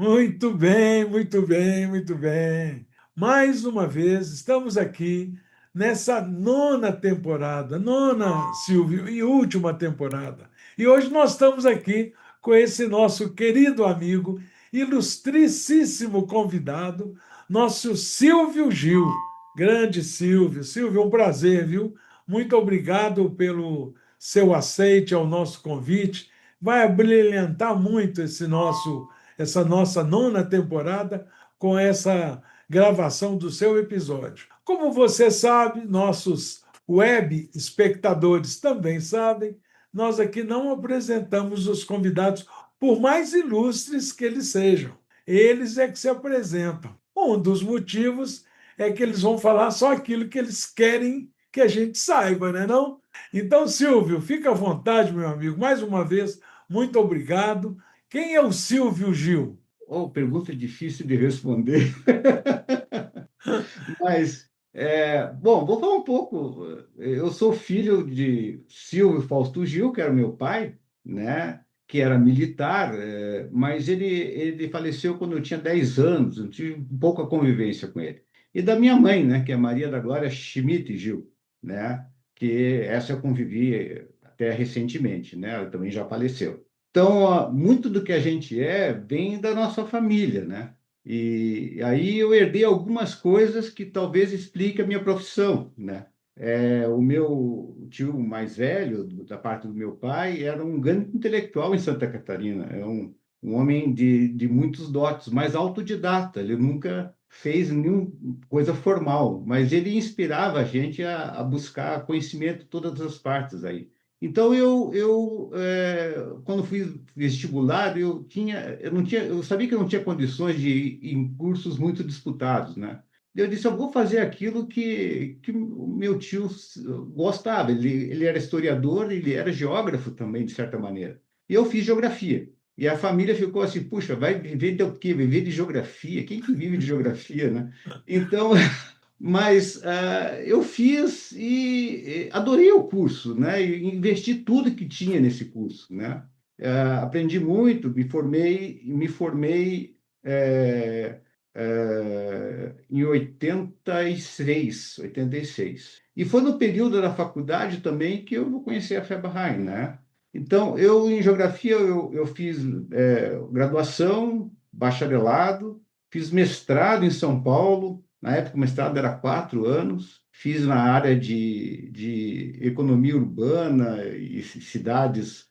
Muito bem, muito bem, muito bem. Mais uma vez, estamos aqui nessa nona temporada, nona, Silvio, e última temporada. E hoje nós estamos aqui com esse nosso querido amigo, ilustríssimo convidado, nosso Silvio Gil. Grande Silvio. Silvio, um prazer, viu? Muito obrigado pelo seu aceite ao nosso convite. Vai abrilhantar muito essa nossa nona temporada com essa gravação do seu episódio. Como você sabe, nossos web espectadores também sabem, nós aqui não apresentamos os convidados, por mais ilustres que eles sejam. Eles é que se apresentam. Um dos motivos é que eles vão falar só aquilo que eles querem que a gente saiba, né, não? Então, Silvio, fica à vontade, meu amigo. Mais uma vez, muito obrigado. Quem é o Silvio Gil? Oh, pergunta difícil de responder, mas, bom, vou falar um pouco. Eu sou filho de Silvio Fausto Gil, que era meu pai, né? Que era militar, mas ele faleceu quando eu tinha 10 anos, eu tive pouca convivência com ele. E da minha mãe, né? Que é Maria da Glória Schmidt Gil, né? Que essa eu convivi até recentemente, né? Ela também já faleceu. Então, ó, muito do que a gente vem da nossa família, né? E aí eu herdei algumas coisas que talvez explique a minha profissão, né? O meu tio mais velho, da parte do meu pai, era um grande intelectual em Santa Catarina. É um homem de muitos dotes, mas autodidata. Ele nunca fez nenhuma coisa formal, mas ele inspirava a gente a buscar conhecimento em todas as partes aí. Então quando fui vestibular, eu sabia que eu não tinha condições de ir em cursos muito disputados, né? Eu disse, eu vou fazer aquilo que o meu tio gostava. Ele era historiador, ele era geógrafo também, de certa maneira. E eu fiz geografia. E a família ficou assim, puxa, vai viver de o quê? Viver de geografia? Quem que vive de geografia, né? Então, mas eu fiz e adorei o curso, né? E investi tudo que tinha nesse curso, né? Aprendi muito, me formei em 86. E foi no período da faculdade também que eu conheci a Feberheim, né? Então, em geografia, eu fiz graduação, bacharelado, fiz mestrado em São Paulo. Na época, o mestrado era 4 anos. Fiz na área de economia urbana e cidades,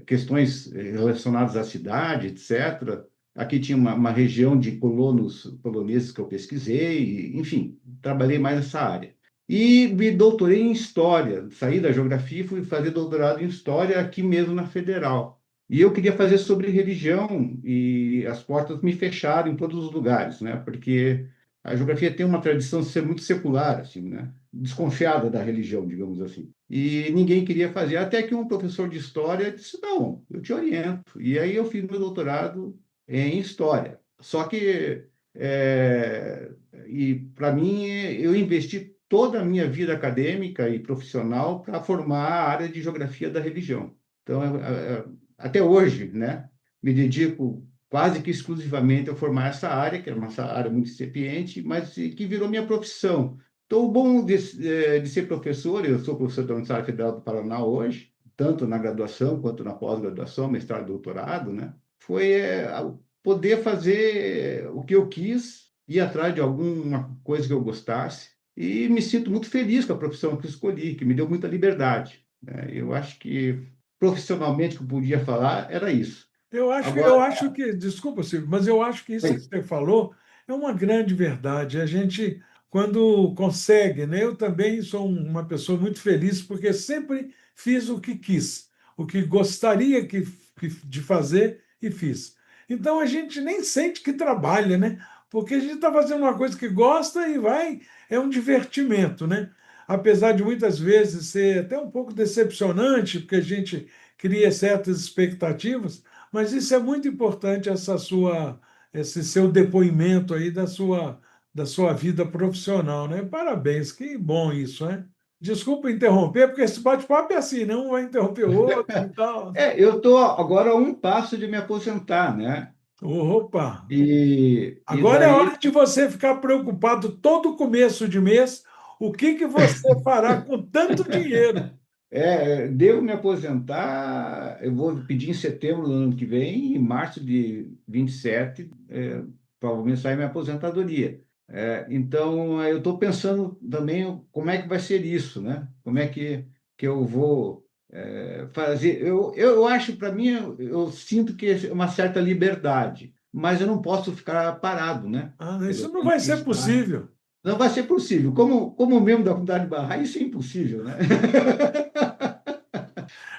questões relacionadas à cidade, etc. Aqui tinha uma região de poloneses que eu pesquisei, enfim, trabalhei mais nessa área. E me doutorei em História. Saí da Geografia e fui fazer doutorado em História aqui mesmo na Federal. E eu queria fazer sobre religião e as portas me fecharam em todos os lugares, né? Porque a Geografia tem uma tradição de ser muito secular, assim, né? Desconfiada da religião, digamos assim. E ninguém queria fazer, até que um professor de História disse, não, eu te oriento. E aí eu fiz meu doutorado em História. Só que, é, e para mim, eu investi toda a minha vida acadêmica e profissional para formar a área de geografia da religião. Então, até hoje, né, me dedico quase que exclusivamente a formar essa área, que é uma área muito incipiente, mas que virou minha profissão. Então, o bom de ser professor, eu sou professor da Universidade Federal do Paraná hoje, tanto na graduação quanto na pós-graduação, mestrado e doutorado, né? Foi poder fazer o que eu quis, ir atrás de alguma coisa que eu gostasse, e me sinto muito feliz com a profissão que escolhi, que me deu muita liberdade, né? Eu acho que profissionalmente que eu podia falar era isso. Eu Agora, acho que, desculpa, Silvio, mas eu acho que isso que você falou é uma grande verdade. A gente, quando consegue, né? Eu também sou uma pessoa muito feliz porque sempre fiz o que quis, o que gostaria de fazer e fiz. Então a gente nem sente que trabalha, né? Porque a gente está fazendo uma coisa que gosta e vai, é um divertimento, né? Apesar de muitas vezes ser até um pouco decepcionante, porque a gente cria certas expectativas, mas isso é muito importante, esse seu depoimento aí da sua vida profissional, né? Parabéns, que bom isso, né? Desculpa interromper, porque esse bate-papo é assim, não vai interromper o outro e tal. eu estou agora a um passo de me aposentar, né? Opa! E Agora é daí hora de você ficar preocupado todo começo de mês, o que que você fará com tanto dinheiro? devo me aposentar, eu vou pedir em setembro do ano que vem, e em março de 27, provavelmente sai minha aposentadoria. Então, eu estou pensando também como é que vai ser isso, né? Como é que eu vou fazer. Eu acho, para mim, eu sinto que é uma certa liberdade, mas eu não posso ficar parado, né? Ah, Quer dizer, isso eu não tenho vai que ser estar. possível. Não vai ser possível. Como membro da comunidade Bahá'í, isso é impossível, né?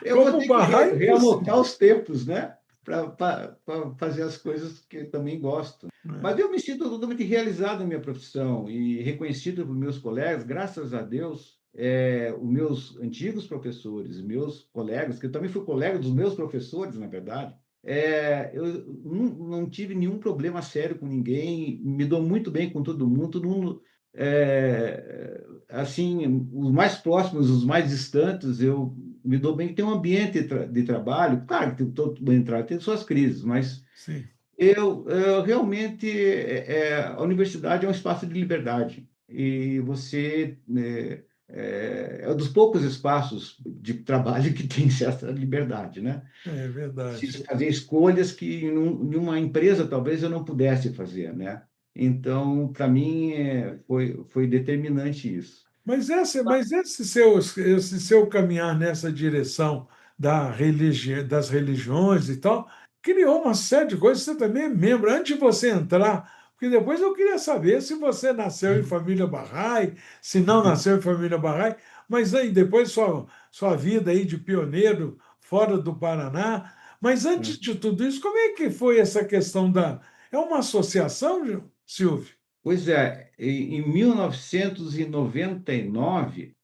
Eu vou Como ter que barrar é realocar impossível. os tempos, né? Para fazer as coisas que eu também gosto. Mas É. eu me sinto totalmente realizado na minha profissão e reconhecido por meus colegas, graças a Deus, os meus antigos professores, meus colegas, que eu também fui colega dos meus professores, na verdade, eu não tive nenhum problema sério com ninguém, me dou muito bem com todo mundo, assim, os mais próximos, os mais distantes, eu me dou bem. Tem um ambiente de trabalho, claro que todo ambiente de trabalho tem suas crises, mas Sim. eu realmente, a universidade é um espaço de liberdade e você é um dos poucos espaços de trabalho que tem essa liberdade, né? É verdade. Preciso fazer escolhas que em uma empresa talvez eu não pudesse fazer, né? Então, para mim, foi determinante isso. Esse seu caminhar nessa direção das religiões e tal, criou uma série de coisas. Você também é membro. Antes de você entrar, porque depois eu queria saber se você nasceu em família Bahá'í, se não nasceu em família Bahá'í, mas aí depois sua vida aí de pioneiro fora do Paraná. Mas antes de tudo isso, como é que foi essa questão da... É uma associação, Silvio? Pois é, em 1999,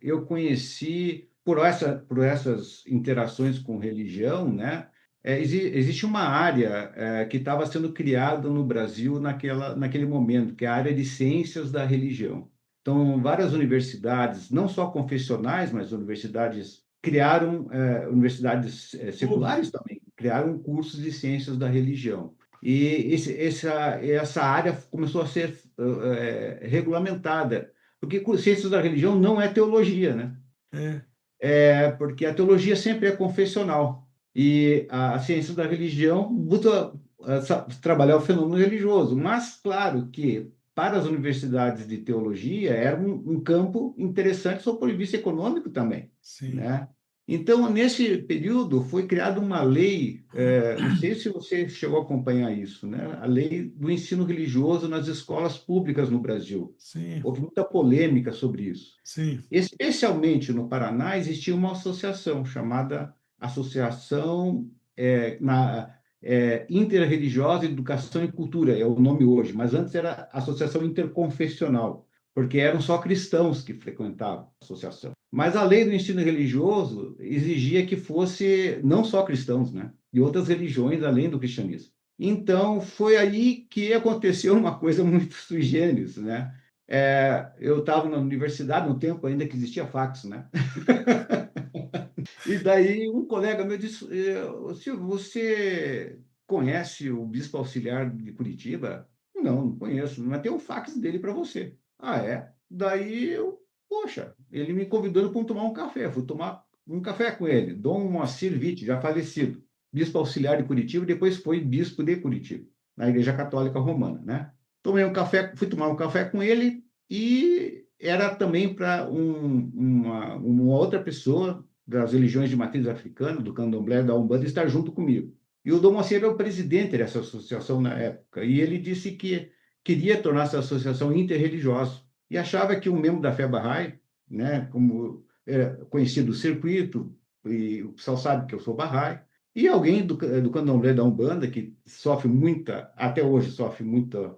eu conheci, por essas interações com religião, né? Existe uma área que estava sendo criada no Brasil naquele momento, que é a área de ciências da religião. Então, várias universidades, não só confessionais, mas universidades criaram, universidades seculares também, criaram cursos de ciências da religião. E essa área começou a ser regulamentada, porque ciências da religião não é teologia, né? É, Porque a teologia sempre é confessional e a ciência da religião busca trabalhar o fenômeno religioso. Mas, claro que para as universidades de teologia era um campo interessante sob o ponto de vista econômico também, sim. né? Então, nesse período, foi criada uma lei, não sei se você chegou a acompanhar isso, né? A lei do ensino religioso nas escolas públicas no Brasil. Sim, Houve muita polêmica sobre isso. sim. Especialmente no Paraná, existia uma associação chamada Associação Interreligiosa de Educação e Cultura, é o nome hoje, mas antes era Associação Interconfessional, porque eram só cristãos que frequentavam a associação. Mas a lei do ensino religioso exigia que fosse não só cristãos, né? De outras religiões além do cristianismo. Então, foi aí que aconteceu uma coisa muito sui generis, né? Eu estava na universidade no tempo ainda que existia fax, né? E daí um colega meu disse, Silvio, você conhece o bispo auxiliar de Curitiba? Não conheço, mas tem um fax dele para você. Ah, é? Daí eu, poxa, ele me convidou para tomar um café. Fui tomar um café com ele, Dom Moacir Witt, já falecido, bispo auxiliar de Curitiba, depois foi bispo de Curitiba, na Igreja Católica Romana, né? Tomei um café, fui tomar um café com ele e era também para uma outra pessoa das religiões de matriz africana, do candomblé, da Umbanda, estar junto comigo. E o Dom Moacir era o presidente dessa associação na época, e ele disse que queria tornar essa associação interreligiosa, e achava que um membro da Fé Bahá'í, né, como conhecido do circuito, e o pessoal sabe que eu sou Bahá'í, e alguém do candomblé da Umbanda, que sofre muita, até hoje sofre muita,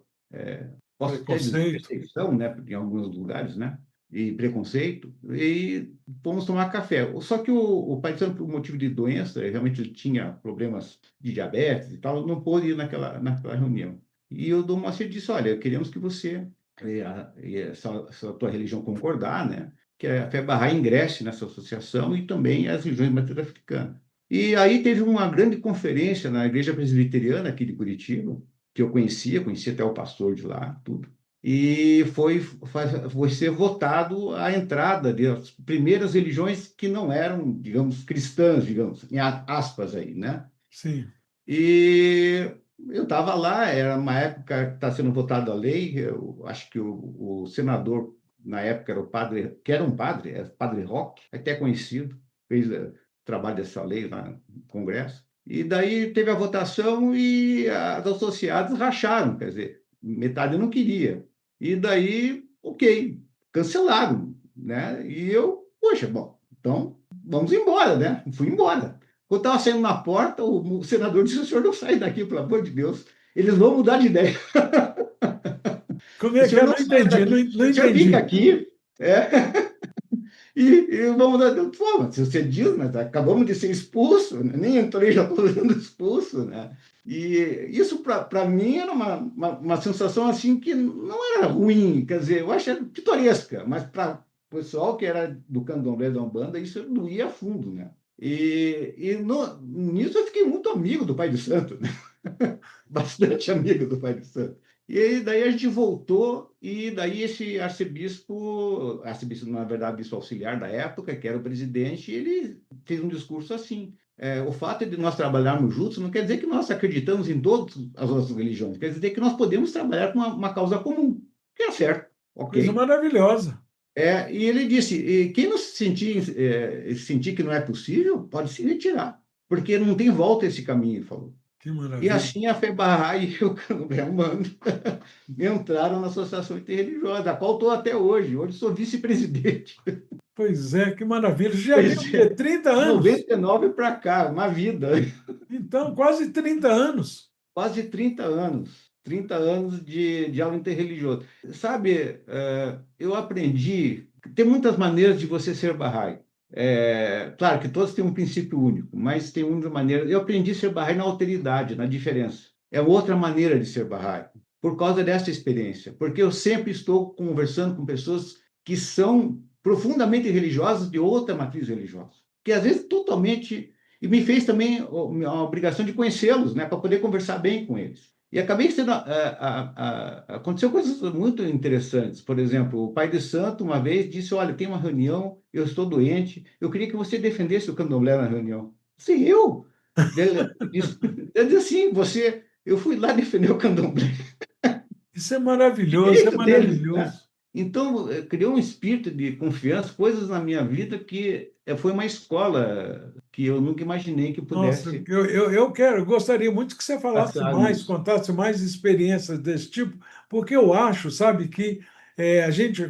posso até dizer Preconceito. perseguição, né, em alguns lugares, né, e preconceito, e fomos tomar café. Só que o paisano, por motivo de doença, realmente ele tinha problemas de diabetes e tal, não pôde ir naquela reunião. E o Dom Moacir disse, olha, queremos que você, se a tua religião concordar, né, que a Fé Bahá'í ingresse nessa associação e também as religiões de matriz africana. E aí teve uma grande conferência na Igreja Presbiteriana aqui de Curitiba, que eu conhecia até o pastor de lá, tudo. E foi ser votado a entrada das primeiras religiões que não eram, digamos, cristãs, digamos, em aspas aí, né? Sim, E eu estava lá, era uma época que está sendo votada a lei, eu acho que o senador, na época, era o padre, que era um padre, é padre Roque, até conhecido, fez trabalho dessa lei lá no Congresso. E daí teve a votação e as associadas racharam, quer dizer, metade não queria. E daí, ok, cancelaram, né? E eu, poxa, bom, então vamos embora, né? Fui embora. Quando estava saindo na porta, o senador disse: o senhor não sai daqui, pelo amor de Deus. Eles vão mudar de ideia. como O é que senhor é? não Não sai entendi, não, daqui. não O senhor fica entendi. aqui. E vamos mudar. Pô, mas se você diz, mas acabamos de ser expulso, né? Nem entrei, já estou sendo expulso, né? E isso, para mim, era uma sensação assim que não era ruim, quer dizer, eu achei pitoresca, mas para o pessoal que era do candomblé da Umbanda, isso doía a fundo, né? Nisso eu fiquei muito amigo do Pai de Santo, né? Bastante amigo do Pai de Santo. E aí, daí a gente voltou, e daí esse arcebispo, na verdade, bispo auxiliar da época, que era o presidente, ele fez um discurso assim. O fato de nós trabalharmos juntos não quer dizer que nós acreditamos em todas as outras religiões, quer dizer que nós podemos trabalhar com uma causa comum, que é certo, Coisa ok? maravilhosa. E ele disse: quem não sentir que não é possível, pode se retirar, porque não tem volta esse caminho, ele falou. Que E maravilha. assim a FEBARRA e o Candomblé Humano entraram na Associação Interreligiosa, a qual estou até hoje. Hoje sou vice-presidente. Pois é, que maravilha. Já tem o Pois quê? é, 30 de anos. 99 para cá, uma vida. Então, quase 30 anos. Quase 30 anos. 30 anos de aula interreligiosa. Sabe, eu aprendi. Tem muitas maneiras de você ser Bahá'í. Claro que todos têm um princípio único, mas tem muitas maneiras. Eu aprendi a ser Bahá'í na alteridade, na diferença. É outra maneira de ser Bahá'í, por causa dessa experiência. Porque eu sempre estou conversando com pessoas que são profundamente religiosas de outra matriz religiosa. Que às vezes totalmente e me fez também a obrigação de conhecê-los, né, para poder conversar bem com eles. E acabei sendo. Aconteceu coisas muito interessantes. Por exemplo, o pai de santo, uma vez, disse: Olha, tem uma reunião, eu estou doente, eu queria que você defendesse o candomblé na reunião. Sim, eu? Ele disse assim: eu fui lá defender o candomblé, Isso é maravilhoso, é direito deles, né? maravilhoso. Então, criou um espírito de confiança, coisas na minha vida que foi uma escola que eu nunca imaginei que Nossa, pudesse eu quero, eu gostaria muito que você falasse passar mais, nisso. contasse mais experiências desse tipo, porque eu acho, sabe, que a gente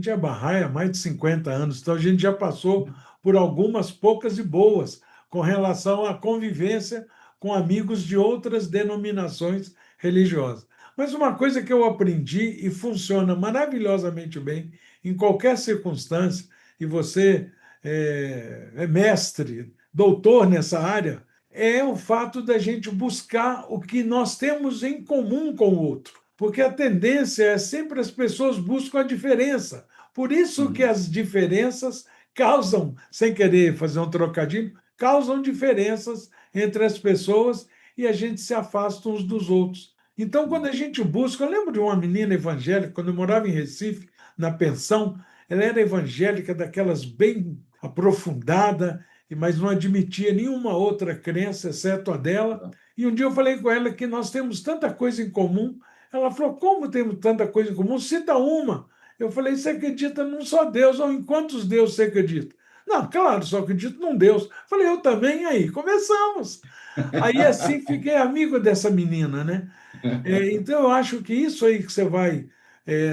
é Bahá'í há mais de 50 anos, então a gente já passou por algumas poucas e boas com relação à convivência com amigos de outras denominações religiosas. Mas uma coisa que eu aprendi e funciona maravilhosamente bem em qualquer circunstância, e você é mestre, doutor nessa área, é o fato da gente buscar o que nós temos em comum com o outro. Porque a tendência é sempre as pessoas buscam a diferença. Por isso que Uhum. as diferenças causam, sem querer fazer um trocadilho, causam diferenças entre as pessoas e a gente se afasta uns dos outros. Então, quando a gente busca, eu lembro de uma menina evangélica, quando eu morava em Recife, na pensão, ela era evangélica daquelas bem aprofundada, mas não admitia nenhuma outra crença, exceto a dela. E um dia eu falei com ela que nós temos tanta coisa em comum. Ela falou: Como temos tanta coisa em comum? Cita uma. Eu falei: Você acredita num só Deus? Ou em quantos deuses você acredita? Não, claro, só acredito num Deus. Falei: Eu também. Aí começamos. Aí assim fiquei amigo dessa menina, né? Então eu acho que isso aí que você vai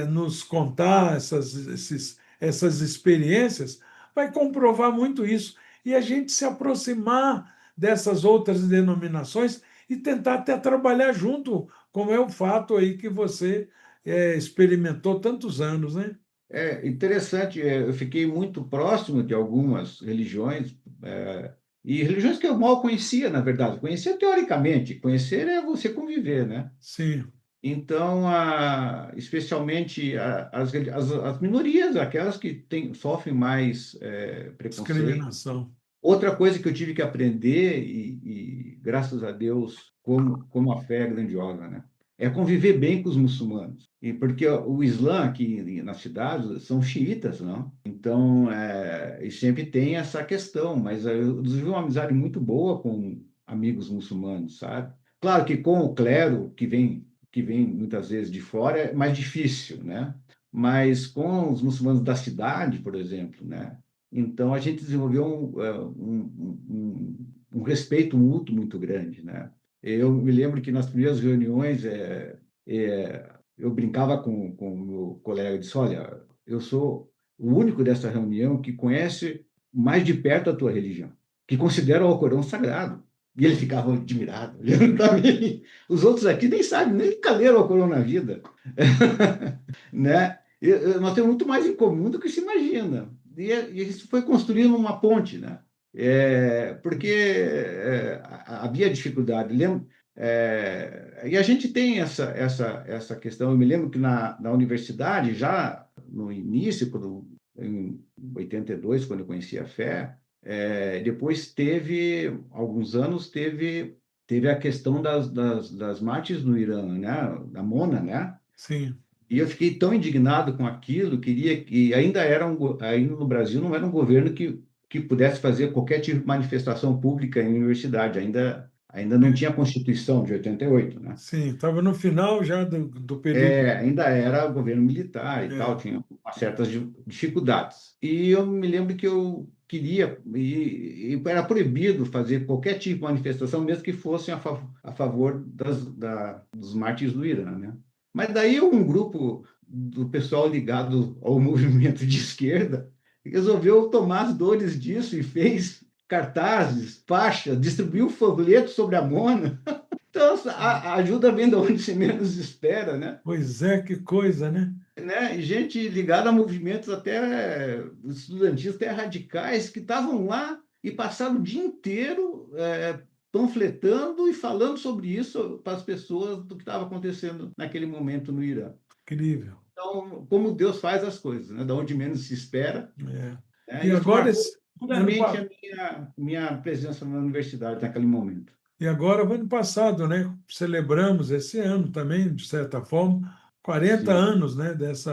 nos contar, essas experiências, vai comprovar muito isso. E a gente se aproximar dessas outras denominações e tentar até trabalhar junto, como é o fato aí que você experimentou tantos anos, né? É interessante, eu fiquei muito próximo de algumas religiões, e religiões que eu mal conhecia, na verdade. Conhecia teoricamente, conhecer é você conviver, né? Sim, Então, especialmente as minorias, aquelas que sofrem mais preconceito, discriminação. Outra coisa que eu tive que aprender, e graças a Deus, como a fé é grandiosa, né? É conviver bem com os muçulmanos. E porque o Islã aqui nas cidades são xiitas, não? Então, e sempre tem essa questão, mas eu desenvolvi uma amizade muito boa com amigos muçulmanos, sabe? Claro que com o clero, que vem muitas vezes de fora, é mais difícil, né? Mas com os muçulmanos da cidade, por exemplo, né? Então, a gente desenvolveu um respeito mútuo muito grande, né? Eu me lembro que nas primeiras reuniões, eu brincava com o meu colega e disse, olha, eu sou o único dessa reunião que conhece mais de perto a tua religião, que considera o Alcorão sagrado. E ele ficava admirado, olhando para mim. Os outros aqui nem sabem, nem nunca leram o Alcorão na vida. Né? Nós temos muito mais em comum do que se imagina. E isso foi construindo uma ponte, né? Porque havia dificuldade. E a gente tem essa questão. Eu me lembro que na universidade, já no início, em 82, quando eu conheci a fé, depois alguns anos, teve a questão das marches no Irã, né? Da Mona, né? Sim, E eu fiquei tão indignado com aquilo, queria que ainda no Brasil não era um governo que pudesse fazer qualquer tipo de manifestação pública em universidade, ainda não tinha a Constituição de 88, né? sim, estava no final já do período. Ainda era governo militar e tal, É, tinha certas dificuldades. E eu me lembro que eu queria, e era proibido fazer qualquer tipo de manifestação, mesmo que fossem a favor dos mártires do Irã, né? Mas daí um grupo do pessoal ligado ao movimento de esquerda resolveu tomar as dores disso e fez cartazes, faixas, distribuiu folhetos sobre a Mona. Então, a ajuda vem de onde se menos espera, né? pois é, que coisa, né? Né? E gente ligada a movimentos até estudantis, até radicais, que estavam lá e passaram o dia inteiro panfletando e falando sobre isso para as pessoas do que estava acontecendo naquele momento no Irã. Incrível. Então, como Deus faz as coisas, né? Da onde menos se espera, É. né? E Isso agora, marcou ano, profundamente a minha presença na universidade naquele momento. e agora, o ano passado, né? Celebramos esse ano também, de certa forma, 40 Sim, anos, né? Desses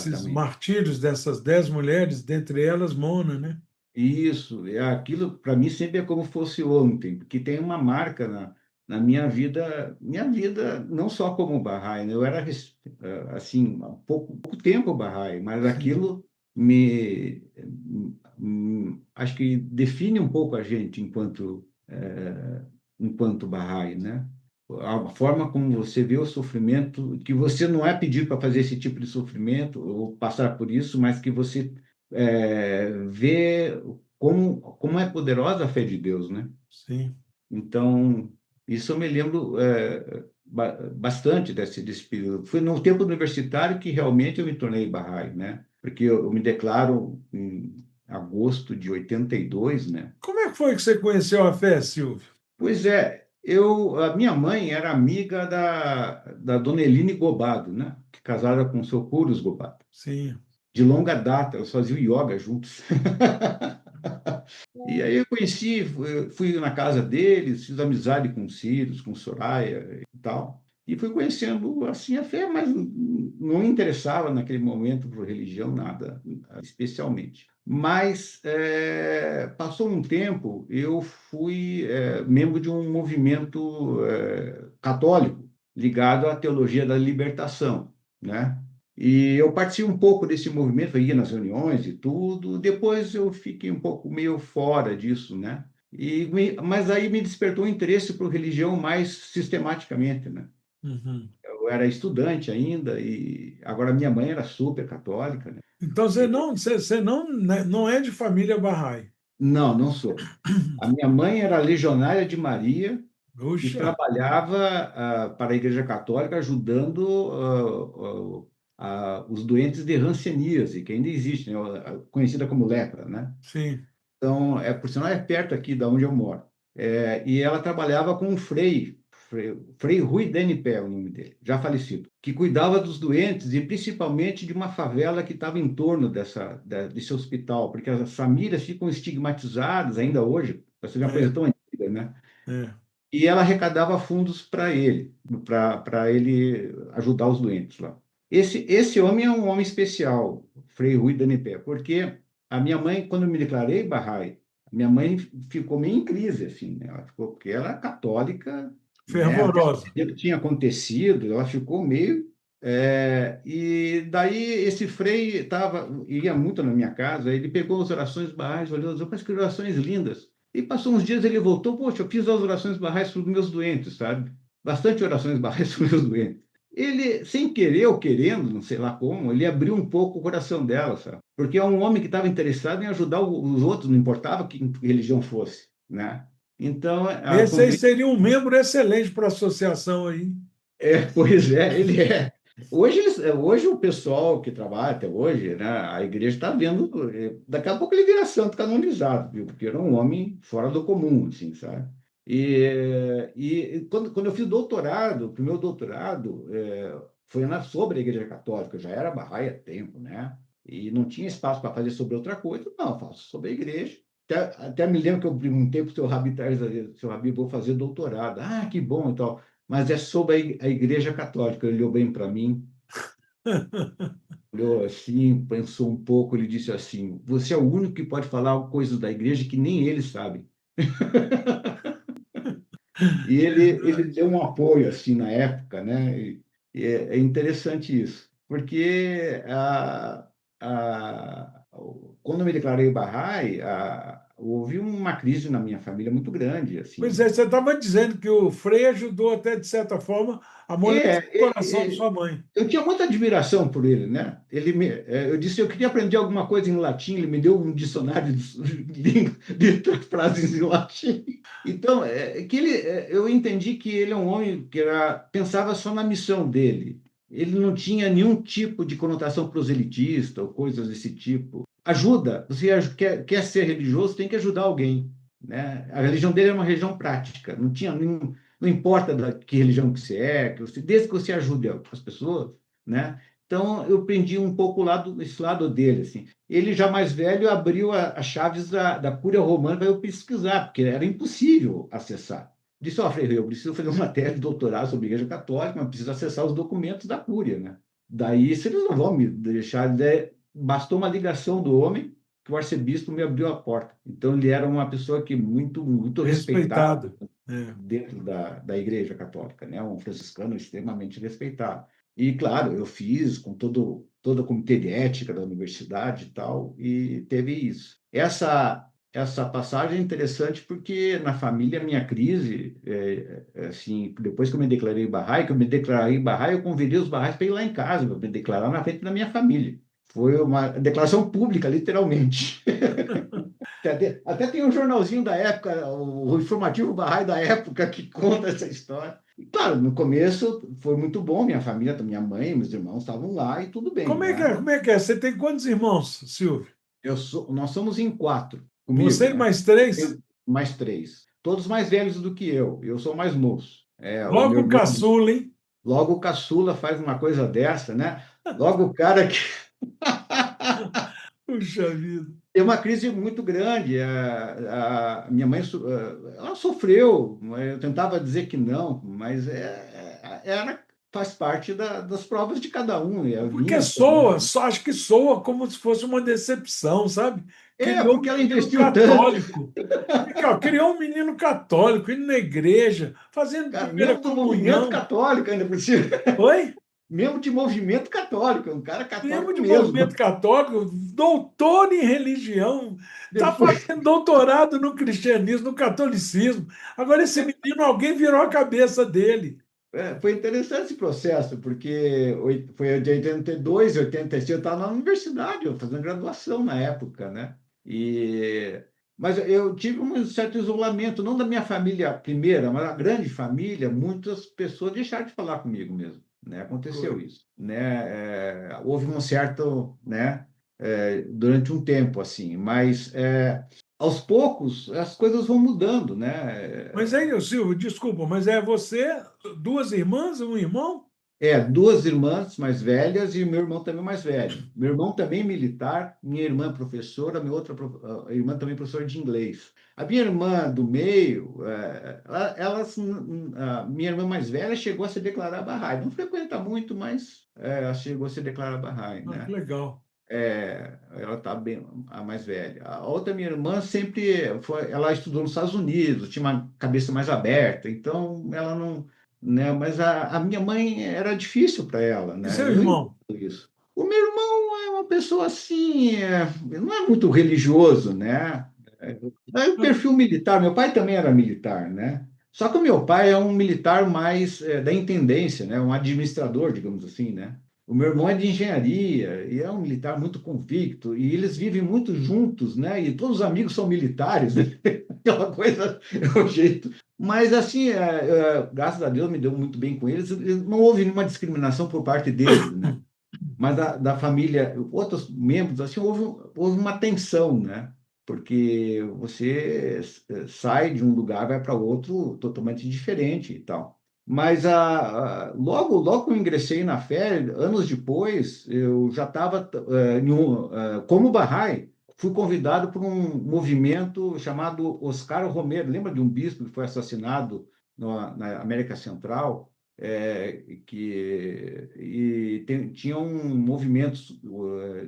exatamente. martírios dessas 10 mulheres, dentre elas Mona, né? Isso, aquilo para mim sempre é como fosse ontem, porque tem uma marca na minha vida não só como Bahá'í, né? Eu era assim, há pouco tempo Bahá'í, mas Sim, aquilo acho que define um pouco a gente enquanto Bahá'í, né? A forma como você vê o sofrimento, que você não é pedido para fazer esse tipo de sofrimento ou passar por isso, mas que você vê como é poderosa a fé de Deus, né? sim. Então, isso eu me lembro bastante desse período. Foi no tempo universitário que realmente eu me tornei Bahá'í, né? Porque eu me declaro em agosto de 82, né? Como é que foi que você conheceu a fé, Silvio? Pois a minha mãe era amiga da dona Eline Gobado, né? Que casada com o seu Púrios Gobado. Sim, De longa data, elas faziam yoga juntos. E aí eu conheci, fui na casa deles, fiz amizade com o Círios, com o Soraya e tal. E fui conhecendo assim a fé, mas não me interessava naquele momento por religião, nada, especialmente. Mas passou um tempo, eu fui membro de um movimento católico ligado à teologia da libertação, né? E eu participei um pouco desse movimento, ia nas reuniões e tudo. Depois eu fiquei um pouco meio fora disso, né? Mas aí me despertou o interesse por religião mais sistematicamente, né? uhum. Eu era estudante ainda e agora minha mãe era super católica, né? Então você não, né, não é de família Bahá'í. Não, não sou. A minha mãe era legionária de Maria e Puxa, trabalhava para a Igreja Católica ajudando os doentes de hanseníase, que ainda existe, né? Conhecida como lepra, né? sim, Então, por sinal, é perto aqui da onde eu moro. E ela trabalhava com um frei Frei Rui Denipé, é o nome dele, já falecido, que cuidava dos doentes e principalmente de uma favela que estava em torno desse hospital, porque as famílias ficam estigmatizadas ainda hoje, vai ser uma coisa É, tão antiga, né? é. E ela arrecadava fundos para ele ajudar os doentes lá. Esse homem é um homem especial, Frei Rui Danipé, porque a minha mãe, quando eu me declarei Bahá'í, minha mãe ficou meio em crise, assim, né? Ela ficou, porque ela é católica, né? Até Fervorosa. o que tinha acontecido, ela ficou meio. E daí esse frei ia muito na minha casa, ele pegou as orações Bahá'ís, olhou, mas que orações lindas. E passou uns dias, ele voltou, poxa, eu fiz as orações Bahá'ís para os meus doentes, sabe? Bastante orações Bahá'ís para os meus doentes. Ele, sem querer ou querendo, não sei lá como, ele abriu um pouco o coração dela, sabe? Porque é um homem que estava interessado em ajudar os outros, não importava que religião fosse, né? Então, Esse quando aí seria um membro excelente para a associação aí. pois é, ele é. Hoje o pessoal que trabalha até hoje, né, a igreja está vendo, daqui a pouco ele vira santo canonizado, viu? Porque era um homem fora do comum, assim, sabe? E quando eu fiz doutorado, o meu doutorado foi sobre a Igreja Católica, eu já era Bahá'í há tempo, né? E não tinha espaço para fazer sobre outra coisa, não, eu faço sobre a igreja. Até me lembro que eu perguntei para o seu Rabi, seu Rabi, vou fazer doutorado. Ah, que bom, então mas é sobre a Igreja Católica. Ele olhou bem para mim, olhou assim, pensou um pouco, ele disse assim: Você é o único que pode falar coisas da igreja que nem ele sabe. E ele deu um apoio assim na época, né? É interessante isso, porque quando eu me declarei Bahá'í, houve uma crise na minha família muito grande, Pois assim. é, você estava dizendo que o Frei ajudou até, de certa forma, a amolecer o coração de sua mãe. Eu tinha muita admiração por ele, né? Eu disse, eu queria aprender alguma coisa em latim, ele me deu um dicionário de frases em latim. Então, eu entendi que ele é um homem que pensava só na missão dele. Ele não tinha nenhum tipo de conotação proselitista ou coisas desse tipo. Ajuda, quer ser religioso, tem que ajudar alguém, né? A religião dele é uma religião prática, não tinha nenhum, não importa que religião que você é, desde que você ajude as pessoas, né? Então, eu aprendi um pouco esse lado dele, assim. Ele, já mais velho, abriu as chaves da Cúria Romana para eu pesquisar, porque era impossível acessar. Disse, ó, oh, Frei, eu preciso fazer uma tese de doutorado sobre a Igreja Católica, mas preciso acessar os documentos da Cúria, né? Daí, se eles não vão me deixar, bastou uma ligação do homem que o arcebispo me abriu a porta. Então, ele era uma pessoa que muito respeitada Respeitado. É. dentro da Igreja Católica, né? Um franciscano extremamente respeitado. E, claro, eu fiz com todo o comitê de ética da universidade e tal, e teve isso. Essa passagem é interessante porque na família, a minha crise, assim, depois que eu me declarei Bahá'í, eu convidei os Bahá'ís para ir lá em casa, para me declarar na frente da minha família. Foi uma declaração pública, literalmente. Até tem um jornalzinho da época, o informativo Bahá'í da época, que conta essa história. E, claro, no começo foi muito bom, minha família, minha mãe, meus irmãos estavam lá e tudo bem, Como é que né? é? Como é que é? Você tem quantos irmãos, Silvio? Nós somos em quatro comigo, Você e né? mais três? Eu, mais três. Todos mais velhos do que eu sou mais moço. O meu Logo o irmão, caçula, hein? logo o caçula faz uma coisa dessa, né? Logo o cara que Puxa vida. tem uma crise muito grande. A minha mãe, ela sofreu. Eu tentava dizer que não, mas faz parte das provas de cada um. E eu Porque vinha soa, também. acho que soa como se fosse uma decepção, sabe? Criou um Porque ela menino investiu tanto. católico. Aqui, ó, criou um menino católico, indo na igreja, fazendo Cara, primeira mesmo do movimento comunhão. católico, ainda por cima. Oi? Mesmo de movimento católico, um cara Mesmo católico de movimento mesmo. católico, doutor em religião, está Depois, fazendo doutorado no cristianismo, no catolicismo. Agora, esse menino, alguém virou a cabeça dele. foi interessante esse processo, porque foi de 82, 86, eu estava na universidade, eu fazendo graduação na época, né? Mas eu tive um certo isolamento, não da minha família primeira, mas da grande família, muitas pessoas deixaram de falar comigo mesmo, né? Foi. Aconteceu isso, né? Houve um certo, né? Durante um tempo, assim, mas aos poucos as coisas vão mudando, né? Mas aí, ô, Silvio, desculpa, mas é você, duas irmãs, um irmão? Duas irmãs mais velhas e meu irmão também mais velho. Meu irmão também militar, minha irmã professora, minha outra irmã também professora de inglês. A minha irmã do meio, a minha irmã mais velha chegou a se declarar Bahá'í. Não frequenta muito, mas ela chegou a se declarar Bahá'í, Ah, que né? legal. Ela está bem, a mais velha. A outra minha irmã sempre foi, ela estudou nos Estados Unidos, tinha uma cabeça mais aberta, então ela não, né? Mas a minha mãe era difícil para ela, E né? seu Eu irmão? entendo isso. O meu irmão é uma pessoa assim, não é muito religioso, né? É o Ah, perfil militar. Meu pai também era militar, né? Só que o meu pai é um militar mais da intendência, né? Um administrador, digamos assim, né? O meu irmão é de engenharia e é um militar muito convicto e eles vivem muito juntos, né? E todos os amigos são militares, né? Aquela coisa é o jeito. Mas assim, graças a Deus me deu muito bem com eles. Não houve nenhuma discriminação por parte deles, né? Mas da família, outros membros, assim, houve uma tensão, né? Porque você sai de um lugar, vai para outro totalmente diferente e tal. Mas logo que eu ingressei na fé, anos depois, eu já estava como Bahá'í, fui convidado por um movimento chamado Oscar Romero. Lembra de um bispo que foi assassinado na América Central? Tinham movimentos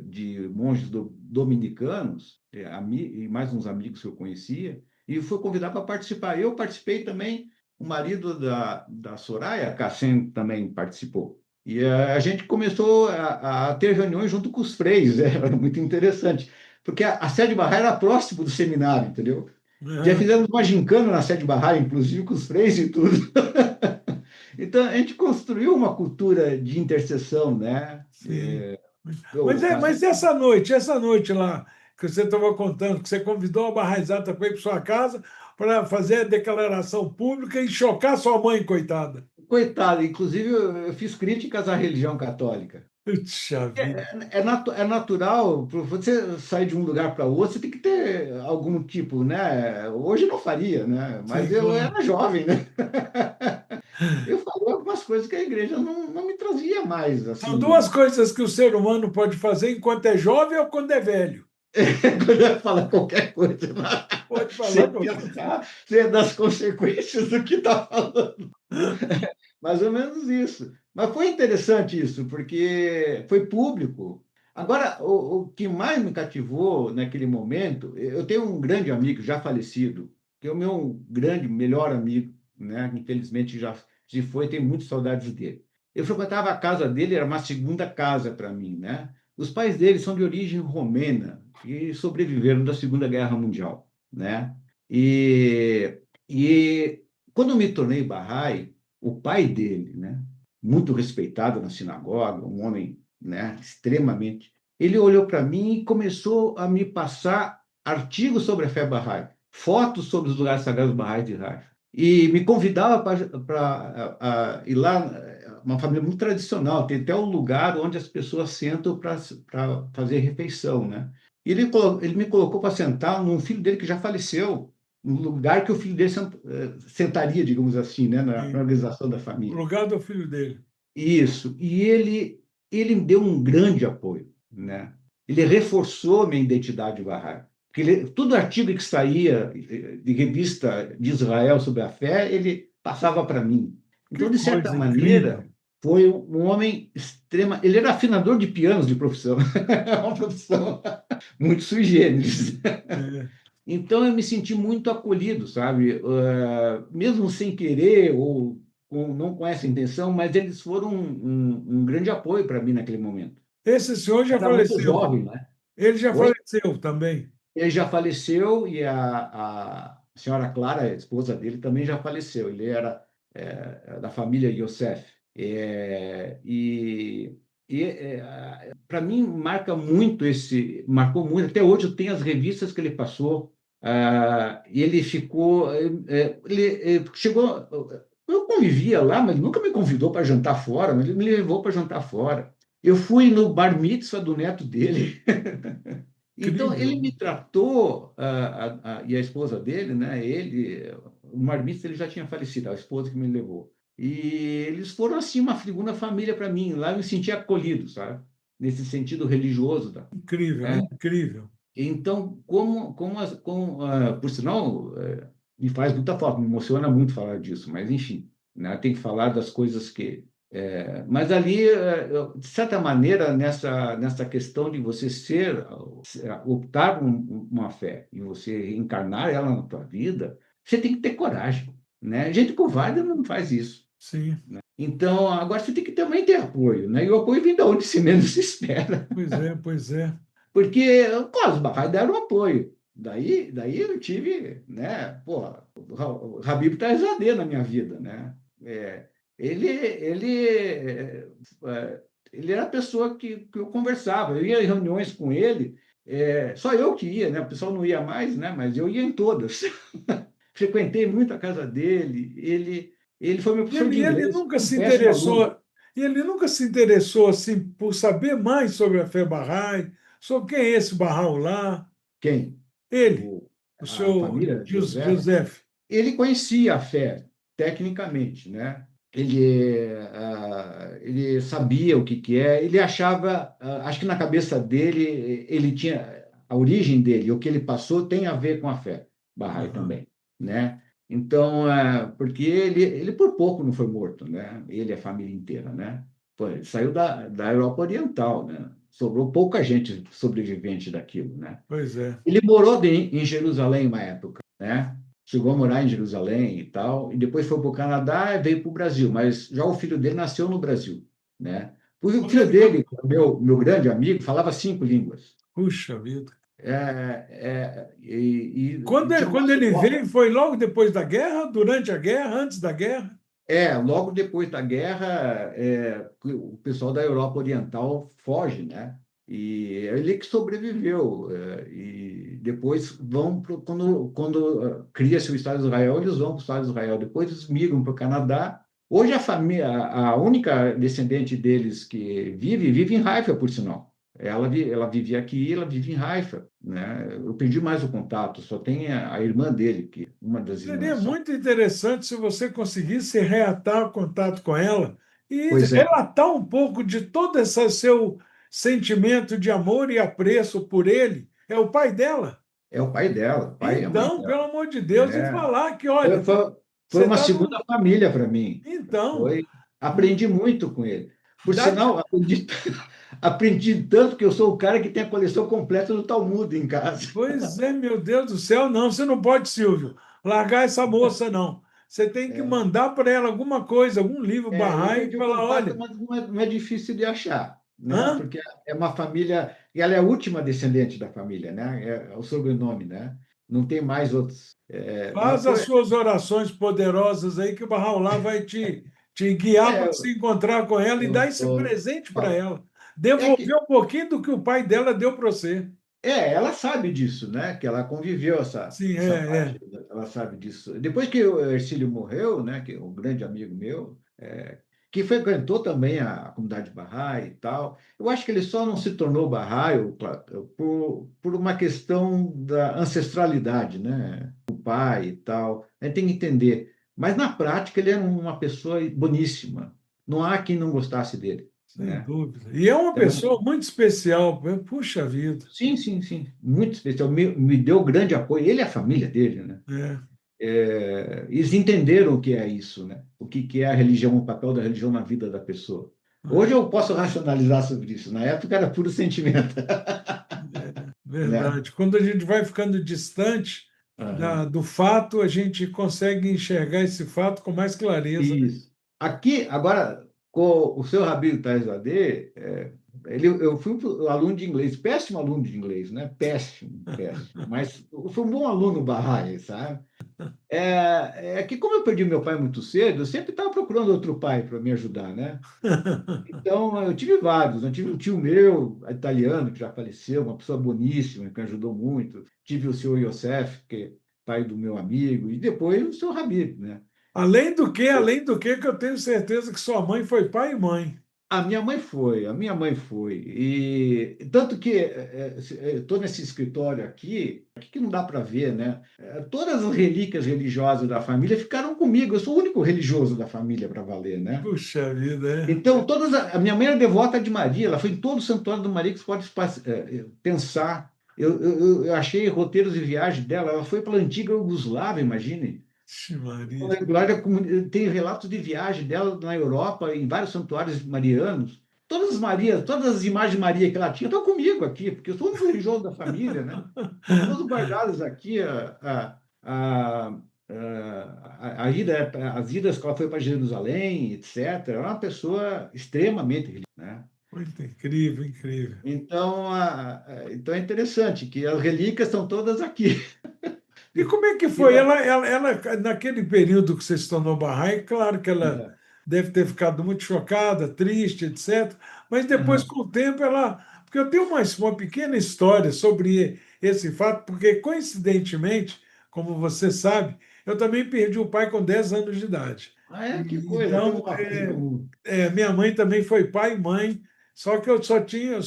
de monges dominicanos, e mais uns amigos que eu conhecia, e fui convidado para participar. Eu participei também, o marido da Soraya, Cassem, também participou. E a gente começou a ter reuniões junto com os freis, era muito interessante, porque a sede Bahá'í era próximo do seminário, entendeu? Já é, fizemos uma gincana na sede Bahá'í, inclusive com os freis e tudo. Então, a gente construiu uma cultura de intercessão, né? sim. O Mas Cássio essa noite lá, que você estava contando, que você convidou a Barraizata para ir para sua casa para fazer a declaração pública e chocar sua mãe, coitada. coitado, inclusive eu fiz críticas à religião católica. Puxa vida. É natural, para você sair de um lugar para outro, você tem que ter algum tipo, né? Hoje eu não faria, né? Mas Sim, eu claro. era jovem, né? Eu falei algumas coisas que a igreja não me trazia mais, São duas assim. coisas que o ser humano pode fazer enquanto é jovem ou quando é velho. Quando eu falo qualquer coisa, Pode falar sem qualquer coisa. pensar das consequências do que está falando. Mais ou menos isso. Mas foi interessante isso, porque foi público. Agora, o que mais me cativou naquele momento, eu tenho um grande amigo já falecido, que é o meu grande, melhor amigo, né? Infelizmente já se foi, tenho muitas saudades dele. Eu frequentava a casa dele, era uma segunda casa para mim, né? Os pais dele são de origem romena e sobreviveram da Segunda Guerra Mundial, né? E quando eu me tornei Bahá'í, o pai dele, né, muito respeitado na sinagoga, um homem, né, extremamente, ele olhou para mim e começou a me passar artigos sobre a fé Bahá'í, fotos sobre os lugares sagrados Bahá'í de Haifa, e me convidava para ir lá, uma família muito tradicional, tem até um lugar onde as pessoas sentam para fazer refeição, né? E ele me colocou para sentar num filho dele que já faleceu, no lugar que o filho dele sentaria, digamos assim, né, na Sim. organização da O família. lugar do filho dele. Isso. E ele me deu um grande apoio, né? Ele reforçou minha identidade Bahá'í. Porque todo artigo que saía de revista de Israel sobre a fé, ele passava para mim. Que Então, de certa coisa incrível. maneira, foi um homem extrema. Ele era afinador de pianos de profissão. É uma profissão muito sui generis. É. Então, eu me senti muito acolhido, sabe? Mesmo sem querer ou não com essa intenção, mas eles foram um grande apoio para mim naquele momento. Esse senhor já Era muito faleceu. jovem, né? Ele já Oi? faleceu também. Ele já faleceu e a senhora Clara, a esposa dele, também já faleceu. Ele era da família Yosef. Para mim marcou muito. Até hoje eu tenho as revistas que ele passou. E ele ficou, ele chegou. Eu convivia lá, mas nunca me convidou para jantar fora, mas ele me levou para jantar fora. Eu fui no bar mitzvah do neto dele. Então, ele incrível, me tratou, e a esposa dele, né? O Marmita, ele já tinha falecido, a esposa que me levou. E eles foram, assim, uma segunda família para mim. Lá eu me senti acolhido, sabe? Nesse sentido religioso. incrível, incrível. Então, por sinal, me faz muita falta, me emociona muito falar disso, mas enfim, né, tem que falar das coisas que. Mas ali, de certa maneira, nessa questão de você optar por uma fé e você encarnar ela na tua vida, você tem que ter coragem, né? Gente covarde não faz isso. Sim, Então, agora você tem que também ter apoio, né? E o apoio vem de onde se menos se espera. pois é, pois é. Porque, claro, os Bahá'í deram apoio. Daí eu tive, né? Pô, o Habib Taizadeh na minha vida, né? Ele era a pessoa que eu conversava. Eu ia em reuniões com ele, só eu que ia, né? O pessoal não ia mais, né? Mas eu ia em todas. Frequentei muito a casa dele. Ele foi meu E professor ele, de ele inglês, nunca um se péssimo aluno. interessou, e ele nunca se interessou assim por saber mais sobre a fé Bahá'í, sobre quem é esse Bahá'u'lláh. Quem? Ele, O, o a seu família José. José. Ele conhecia a fé, tecnicamente, né? Ele sabia o que que é, ele achava, acho que na cabeça dele, ele tinha, a origem dele, o que ele passou tem a ver com a fé, Bahá'í Aham, também, né? Então, porque ele por pouco não foi morto, né? Ele e a família inteira, né? Ele saiu da Europa Oriental, né? Sobrou pouca gente sobrevivente daquilo, né? pois é. Ele morou em Jerusalém uma época, né? Chegou a morar em Jerusalém e tal, e depois foi para o Canadá e veio para o Brasil, mas já o filho dele nasceu no Brasil, né? O Quando filho ele, dele, meu grande amigo, falava 5 línguas. puxa vida. E tinha Quando mais. ele veio, foi logo depois da guerra, durante a guerra, antes da guerra? Logo depois da guerra, o pessoal da Europa Oriental foge, né? E é ele que sobreviveu. E depois quando cria-se o Estado de Israel, eles vão para o Estado de Israel. Depois eles migram para o Canadá. Hoje a família, a única descendente deles que vive em Haifa, por sinal. Ela vivia aqui, ela vive em Haifa, né? Eu perdi mais o contato, só tem a irmã dele, que uma das Seria irmãs. muito interessante se você conseguisse reatar o contato com ela e Pois é. relatar um pouco de todo esse seu sentimento de amor e apreço por ele. É o pai dela. É o pai dela, o pai e a mãe Então, dela. pelo amor de Deus, e É, falar que, foi, olha, foi, foi você uma está segunda no. família para mim. Então, Foi, aprendi muito com ele. Por dá de... sinal, aprendi tanto que eu sou o cara que tem a coleção completa do Talmud em casa. Pois é, meu Deus do céu, não, você não pode, Silvio, largar essa moça, não. Você tem que É, mandar para ela alguma coisa, algum livro eu Bahá'í, e perdi o falar, contato, olha, mas não é difícil de achar, né? hã? Porque é uma família, e ela é a última descendente da família, né? É o sobrenome, né? Não tem mais outros. Mas Faz as suas orações poderosas aí que o Bahá'u'lláh vai te guiar para é, se encontrar com ela e dar eu esse tô, presente para ela. é Devolver que um pouquinho do que o pai dela deu para você. ela sabe disso, né? Que ela conviveu Sim, essa parte, é. ela sabe disso. Depois que o Ercílio morreu, né? Que é um grande amigo meu, que frequentou também a comunidade Bahá'í e tal, eu acho que ele só não se tornou Bahá'í por uma questão da ancestralidade, né? O pai e tal. A gente tem que entender. Mas na prática ele era uma pessoa boníssima. Não há quem não gostasse dele, Sem né? dúvida. E é uma Então, pessoa muito especial. Puxa vida. sim, sim, sim. Muito especial. Me deu grande apoio. Ele e a família dele, né? É. Eles entenderam o que é isso, né? O que que é a religião, o papel da religião na vida da pessoa. Hoje eu posso racionalizar sobre isso. Na época era puro sentimento, né? Verdade. Quando a gente vai ficando distante Aham. do fato, a gente consegue enxergar esse fato com mais clareza, né? Isso. Aqui, agora, com o seu Rabino Taizadeh, eu fui aluno de inglês, péssimo aluno de inglês, né? Péssimo, péssimo. Mas eu fui um bom aluno Bahá'í, sabe? É que como eu perdi meu pai muito cedo, eu sempre estava procurando outro pai para me ajudar, né? Então, eu tive vários. Eu tive um tio meu, italiano, que já faleceu, uma pessoa boníssima, que me ajudou muito. Tive o senhor Yosef, que é pai do meu amigo, e depois o senhor Habib, né? Além do que, que eu tenho certeza que sua mãe foi pai e mãe. A minha mãe foi. E tanto que estou nesse escritório aqui que não dá para ver, né? Todas as relíquias religiosas da família ficaram comigo. Eu sou o único religioso da família para valer, né? Puxa vida, é. Então, a minha mãe era devota de Maria, ela foi em todo o santuário de Maria que você pode pensar. Eu achei roteiros de viagem dela, ela foi para a antiga Iugoslávia, imagine. Ixi, Maria. Tem relatos de viagem dela na Europa, em vários santuários marianos. Todas as imagens de Maria que ela tinha estão comigo aqui, porque eu sou o único religioso da família, né? Estão todas guardadas aqui, a ida, as idas que ela foi para Jerusalém, etc. Era uma pessoa extremamente religiosa, né? Muito incrível, incrível. Então é interessante que as relíquias estão todas aqui. E como é que E foi? Naquele período que você se tornou Bahá'í, claro que ela é, deve ter ficado muito chocada, triste, etc. Mas depois, aham. com o tempo, ela. Porque eu tenho uma pequena história sobre esse fato, porque, coincidentemente, como você sabe, eu também perdi o pai com 10 anos de idade. Que coisa, tem Então, uma coisa em comum. minha mãe também foi pai e mãe, só que eu só tinha,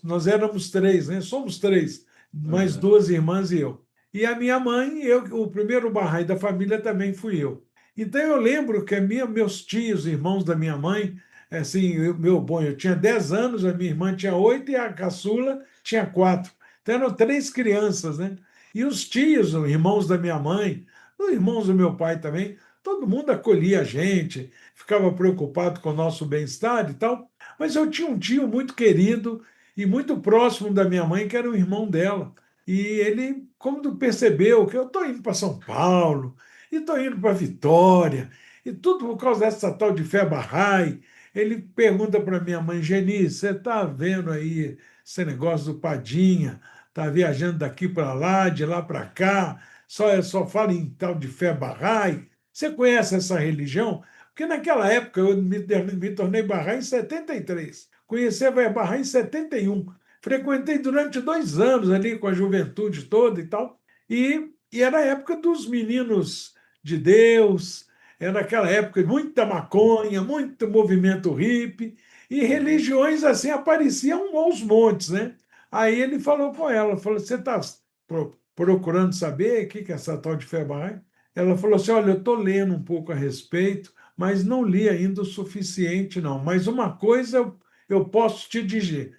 nós éramos três, né? Somos três, mais Aham. duas irmãs e eu. E a minha mãe, eu, o primeiro Bahá'í da família também fui eu. Então eu lembro que meus tios, irmãos da minha mãe, assim, eu tinha 10 anos, a minha irmã tinha 8 e a caçula tinha 4. Então eram três crianças, né? E os tios, os irmãos da minha mãe, os irmãos do meu pai também, todo mundo acolhia a gente, ficava preocupado com o nosso bem-estar e tal. Mas eu tinha um tio muito querido e muito próximo da minha mãe, que era o irmão dela. E ele, como percebeu que eu estou indo para São Paulo, e estou indo para Vitória, e tudo por causa dessa tal de fé Bahá'í, ele pergunta para minha mãe: Geni, você está vendo aí esse negócio do Padinha, está viajando daqui para lá, de lá para cá, só fala em tal de fé Bahá'í. Você conhece essa religião? Porque naquela época eu me tornei Bahá'í em 73. Conheci a Bahá'í em 71. Frequentei durante 2 anos ali com a juventude toda e tal. E era a época dos meninos de Deus, era aquela época de muita maconha, muito movimento hippie, e Uhum. religiões assim apareciam aos montes, né? Aí ele falou com ela, falou, você está procurando saber o que é essa tal de fé Bahá'í? Ela falou assim, olha, eu estou lendo um pouco a respeito, mas não li ainda o suficiente, não. Mas uma coisa eu posso te dizer,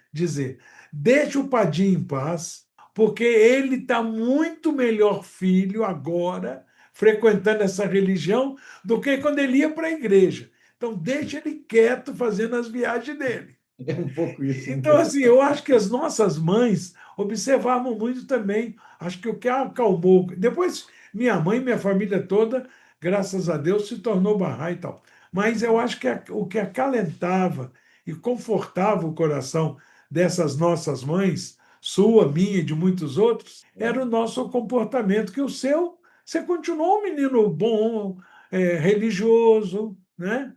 deixe o Padim em paz, porque ele está muito melhor filho agora, frequentando essa religião, do que quando ele ia para a igreja. Então, deixe ele quieto fazendo as viagens dele. É um pouco isso Então, mesmo. assim, eu acho que as nossas mães observavam muito também. Acho que o que acalmou. Depois, minha mãe, minha família toda, graças a Deus, se tornou Bahá'í e tal. Mas eu acho que o que acalentava e confortava o coração dessas nossas mães, sua, minha e de muitos outros, era o nosso comportamento, que o seu, você continuou um menino bom, religioso, né?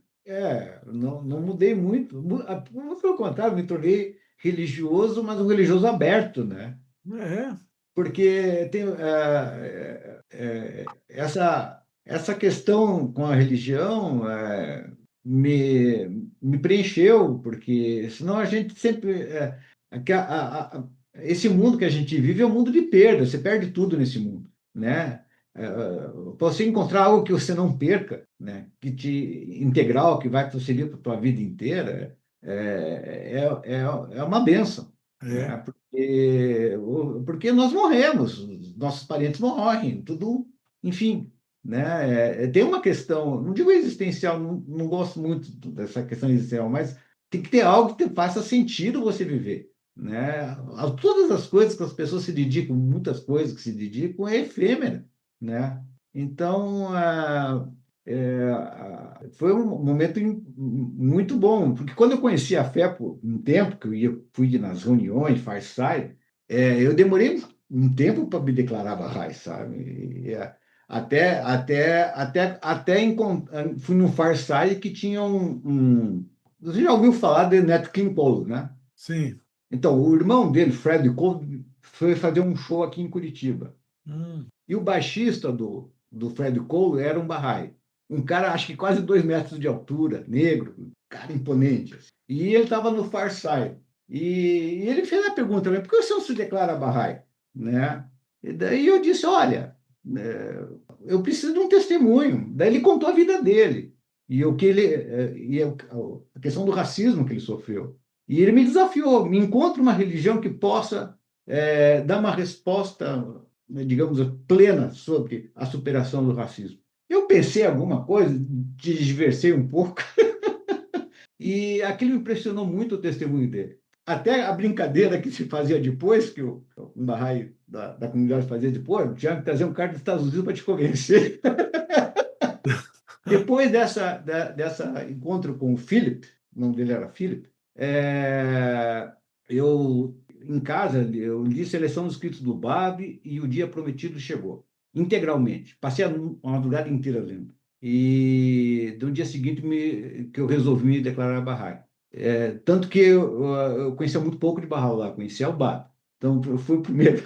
Não mudei muito. Pelo contrário, me tornei religioso, mas um religioso aberto, né? É, Porque tem essa questão com a religião me preencheu, porque senão a gente sempre esse mundo que a gente vive é um mundo de perda. Você perde tudo nesse mundo, né? Para você encontrar algo que você não perca, né? Que te integral, que vai servir para a tua vida inteira, é uma bênção, é, né? Porque nós morremos, nossos parentes morrem, tudo, enfim, né? Tem uma questão, não digo existencial, não gosto muito dessa questão existencial, mas tem que ter algo que te faça sentido você viver, né? Todas as coisas que as pessoas se dedicam, muitas coisas que se dedicam, é efêmera, né? Então, foi um momento muito bom, porque quando eu conheci a fé por um tempo, que fui nas reuniões, Fireside, eu demorei um tempo para me declarar Bahá'í, sabe? Fui no Fireside que tinha você já ouviu falar de Nat King Cole, né? sim. Então, o irmão dele, Fred Cole, foi fazer um show aqui em Curitiba. Hum. E o baixista do Fred Cole era um Bahá'í. Um cara, acho que quase 2 metros de altura, negro, um cara imponente, assim. E ele estava no Far Side. E ele fez a pergunta, mas por que você não se declara Bahá'í? Né? E daí eu disse, olha, eu preciso de um testemunho. Daí ele contou a vida dele e o que ele a questão do racismo que ele sofreu. E ele me desafiou, me encontre uma religião que possa dar uma resposta, né, digamos, plena sobre a superação do racismo. Eu pensei em alguma coisa, diversei um pouco, e aquilo me impressionou muito o testemunho dele. Até a brincadeira que se fazia depois, que o Bahá'í da comunidade fazia depois, tinha que trazer um cara dos Estados Unidos para te convencer. Depois dessa encontro com o Philip, o nome dele era Philip, eu, em casa, eu li Seleção dos Escritos do Bab e O Dia Prometido Chegou, integralmente. Passei a madrugada inteira lendo. E no dia seguinte que eu resolvi me declarar Bahá'í. Tanto que eu conhecia muito pouco de Bahá'u'lláh, conhecia o Bab. Então, eu fui o primeiro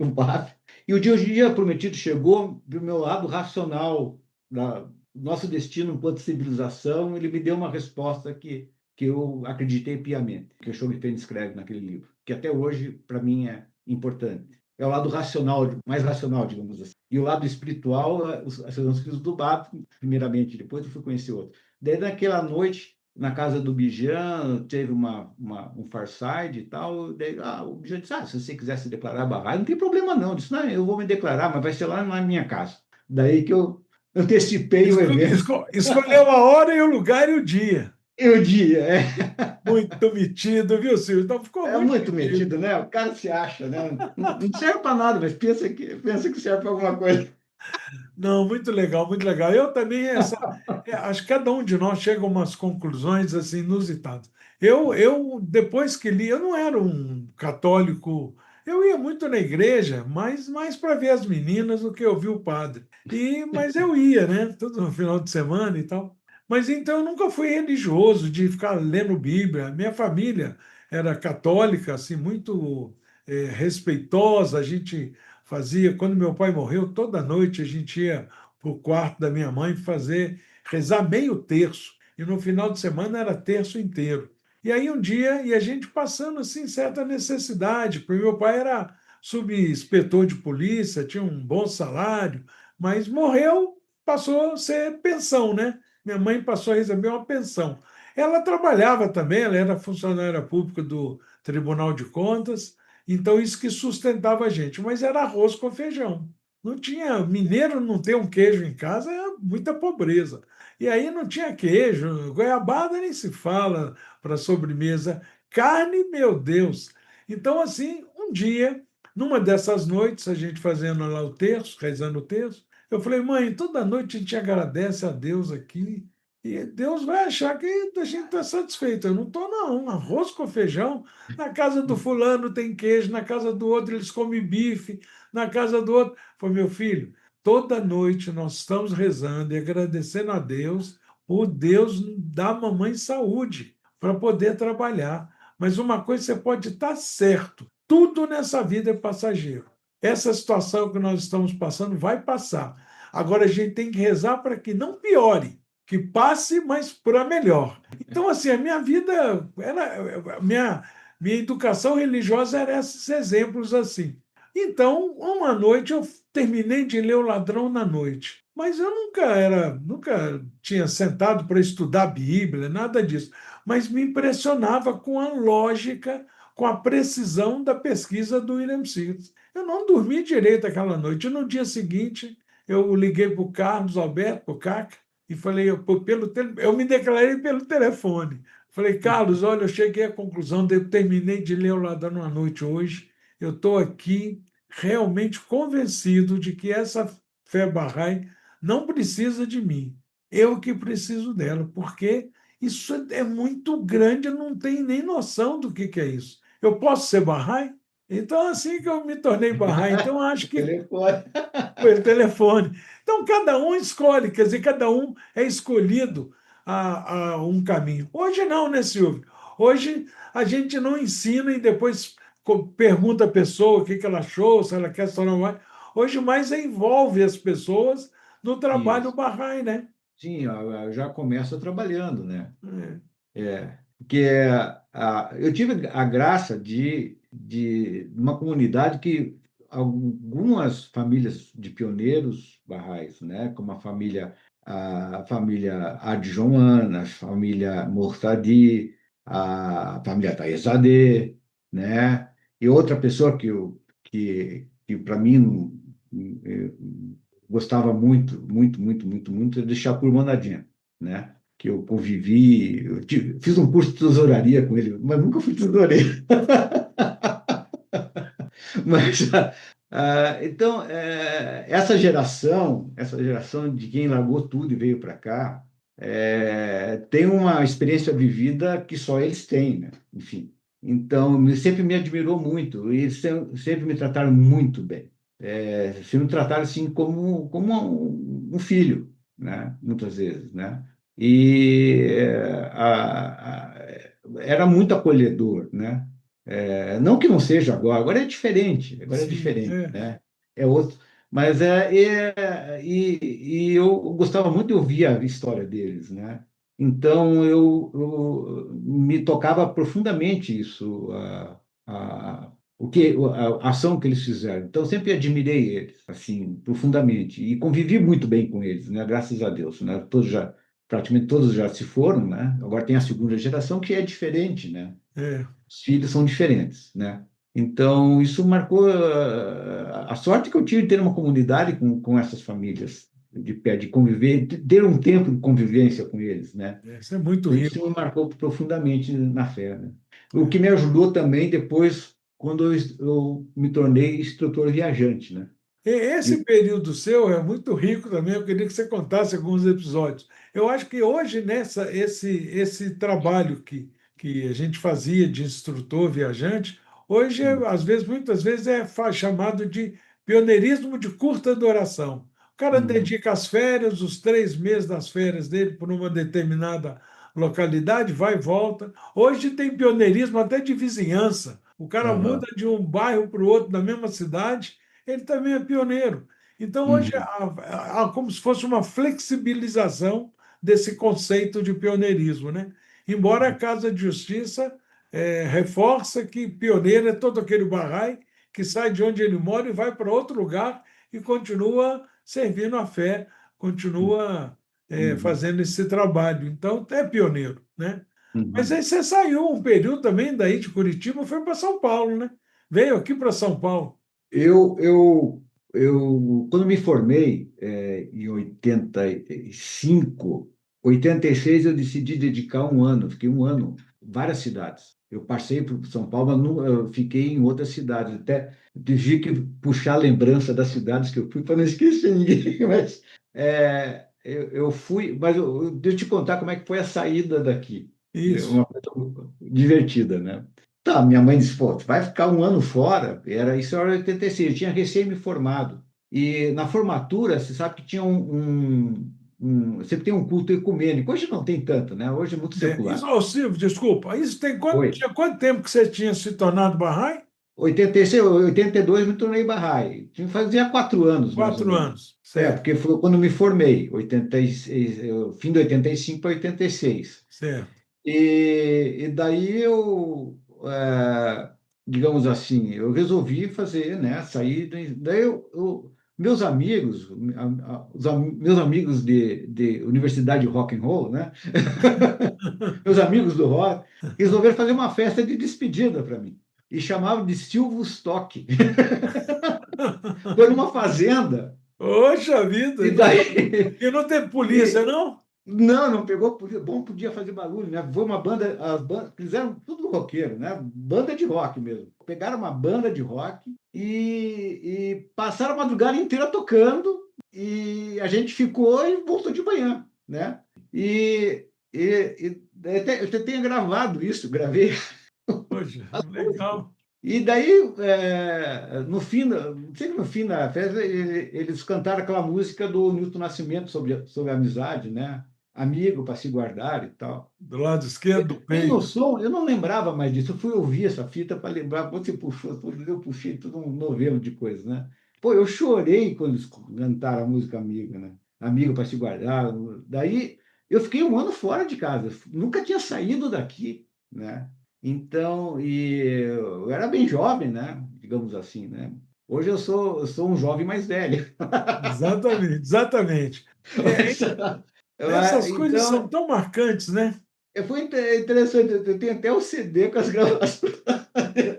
o Bab. E o dia prometido chegou do meu lado racional, da nosso destino enquanto civilização. Ele me deu uma resposta que eu acreditei piamente, que o Schogoltein escreve naquele livro, que até hoje, para mim, é importante. É o lado racional, mais racional, digamos assim. E o lado espiritual, as escritos do Bab, primeiramente, depois eu fui conhecer outro. Daí, naquela noite, na casa do Bijan, teve um farside e tal. Daí, o Bijan disse: se você quiser se declarar Bahá'í, não tem problema não. Eu disse: não, eu vou me declarar, mas vai ser lá na minha casa. Daí que eu antecipei o evento. Escolheu a hora e o lugar e o dia. E o dia, Muito metido, viu, Silvio? Então ficou é muito muito metido. metido, né? O cara se acha, né? Não serve para nada, mas pensa que serve para alguma coisa. Não, muito legal, muito legal. Eu também, acho que cada um de nós chega a umas conclusões assim inusitadas. Depois que li, eu não era um católico, eu ia muito na igreja, mas mais para ver as meninas do que ouvir o padre. Mas eu ia, né? Todo no final de semana e tal. Mas então eu nunca fui religioso de ficar lendo Bíblia. Minha família era católica, assim, muito respeitosa. A gente fazia, quando meu pai morreu, toda noite a gente ia para o quarto da minha mãe rezar meio terço, e no final de semana era terço inteiro. E aí um dia, e a gente passando assim certa necessidade, porque meu pai era subinspetor de polícia, tinha um bom salário, mas morreu, passou a ser pensão, né? Minha mãe passou a receber uma pensão. Ela trabalhava também, ela era funcionária pública do Tribunal de Contas, então, isso que sustentava a gente. Mas era arroz com feijão. Não tinha. Mineiro não ter um queijo em casa é muita pobreza. E aí não tinha queijo, goiabada nem se fala para sobremesa. Carne, meu Deus. Então, assim, um dia, numa dessas noites, a gente fazendo lá o terço, rezando o terço, eu falei: mãe, toda noite a gente agradece a Deus aqui. E Deus vai achar que a gente está satisfeito. Eu não estou, não. Arroz com feijão. Na casa do fulano tem queijo, na casa do outro eles comem bife, na casa do outro. Foi meu filho, toda noite nós estamos rezando e agradecendo a Deus por Deus dar a mamãe saúde para poder trabalhar. Mas uma coisa você pode estar certo: tudo nessa vida é passageiro. Essa situação que nós estamos passando vai passar. Agora a gente tem que rezar para que não piore, que passe, mas para melhor. Então, assim, a minha vida era. Minha educação religiosa era esses exemplos assim. Então, uma noite eu terminei de ler O Ladrão na Noite, mas eu nunca tinha sentado para estudar a Bíblia, nada disso. Mas me impressionava com a lógica, com a precisão da pesquisa do William Simmons. Eu não dormi direito aquela noite. No dia seguinte, eu liguei para o Carlos Alberto, para o Caca, e falei, eu me declarei pelo telefone. Falei: Carlos, olha, eu cheguei à conclusão, eu terminei de ler O Ladrão à Noite hoje, eu estou aqui realmente convencido de que essa fé Bahá'í não precisa de mim, eu que preciso dela, porque isso é muito grande, eu não tenho nem noção do que é isso. Eu posso ser Bahá'í? Então, assim que eu me tornei Bahá'í, então acho que Telefone. pelo telefone. Então, cada um escolhe, quer dizer, cada um é escolhido a um caminho. Hoje não, né, Silvio? Hoje a gente não ensina e depois pergunta a pessoa o que ela achou, se ela quer se tornar mais. Hoje mais envolve as pessoas no trabalho Isso. Bahá'í, né? Sim, já começa trabalhando, né? É. É. que é eu tive a graça de uma comunidade que algumas famílias de pioneiros barrais, né, como a família Adjoana, a família Mortadi, a família Taizadeh, né, e outra pessoa que para mim gostava muito, muito, muito, muito, muito, é de Shakur Manadinha, né? Que eu convivi, fiz um curso de tesouraria com ele, mas nunca fui tesoureiro. Mas, então, essa geração de quem largou tudo e veio para cá, tem uma experiência vivida que só eles têm, né? Enfim. Então, sempre me admirou muito, e eles sempre me trataram muito bem. Se me trataram assim como um filho, né? Muitas vezes, né? E era muito acolhedor, né? Não que não seja agora é diferente, agora é Sim, diferente, é. né? É outro, mas e eu gostava muito de ouvir a história deles, né? Então me tocava profundamente isso, a ação que eles fizeram. Então sempre admirei eles, assim, profundamente e convivi muito bem com eles, né? Graças a Deus, né? Praticamente todos já se foram, né? Agora tem a segunda geração que é diferente, né? É. Os filhos são diferentes, né? Então, isso marcou a sorte que eu tive de ter uma comunidade com essas famílias, de pé, de conviver, de ter um tempo de convivência com eles, né? Isso é muito Então, isso rico. me marcou profundamente na fé, né? O que me ajudou também depois, quando eu me tornei instrutor viajante, né? Esse E- período seu é muito rico também. Eu queria que você contasse alguns episódios. Eu acho que hoje, esse trabalho que a gente fazia de instrutor viajante, hoje, às vezes, muitas vezes, chamado de pioneirismo de curta duração. O cara Uhum, dedica as férias, os 3 meses das férias dele, por uma determinada localidade, vai e volta. Hoje tem pioneirismo até de vizinhança. O cara muda aham, de um bairro para o outro na mesma cidade, ele também é pioneiro. Então, hoje uhum, há como se fosse uma flexibilização desse conceito de pioneirismo, né? Embora a Casa de Justiça reforça que pioneiro é todo aquele barrai que sai de onde ele mora e vai para outro lugar e continua servindo a fé, continua uhum, fazendo esse trabalho. Então, é pioneiro, né? Mas uhum. aí você saiu um período também daí de Curitiba, e foi para São Paulo, né? Veio aqui para São Paulo. Eu, eu, quando me formei, em 85, 86, eu decidi dedicar um ano, fiquei um ano, várias cidades. Eu passei por São Paulo, mas eu fiquei em outras cidades, até tive que puxar a lembrança das cidades que eu fui para não esquecer ninguém, mas eu fui, mas deixa eu te contar como é que foi a saída daqui. É Isso. uma coisa divertida, né? Tá, minha mãe disse, pô, tu vai ficar um ano fora? Isso era 86, eu tinha recém me formado. E na formatura, você sabe que tinha sempre tem um culto ecumênico. Hoje não tem tanto, né? Hoje é muito Isso, secular. ô, Silvio, desculpa, Foi. tinha quanto tempo que você tinha se tornado Bahá'í? 86, 82 me tornei Bahá'í. Fazia 4 anos, mais ou 4 menos. anos, certo, Porque foi quando me formei, 86, fim de 85 para 86. certo. E daí digamos assim, eu resolvi fazer, né, sair, daí meus amigos, meus amigos de Universidade Rock and Roll, né, meus amigos do rock, resolveram fazer uma festa de despedida para mim. E chamavam de Silvio Stock. Foi numa fazenda. Poxa vida, E daí, e não teve polícia, e, não? não pegou, bom, podia fazer barulho, né? Foi uma banda, fizeram tudo roqueiro, né? Banda de rock mesmo. Pegaram uma banda de rock e passaram a madrugada inteira tocando e a gente ficou e voltou de manhã, né? Eu até tenho gravado isso, gravei. Poxa, legal. E daí, no fim, sempre no fim da festa, eles cantaram aquela música do Milton Nascimento sobre a amizade, né? Amigo para se guardar e tal. Do lado esquerdo do Tem peito. noção? Eu não lembrava mais disso. Eu fui ouvir essa fita para lembrar. Você puxou, eu puxei tudo um novelo de coisas, né? Pô, eu chorei quando eles cantaram a música Amigo, né? Amigo para se guardar. Daí, eu fiquei um ano fora de casa, nunca tinha saído daqui, né? Então, e eu era bem jovem, né? Digamos assim, né? Hoje eu sou um jovem mais velho. Exatamente, exatamente. É, Mas, essas coisas são então, tão marcantes, né? foi interessante, eu tenho até o CD com as gravações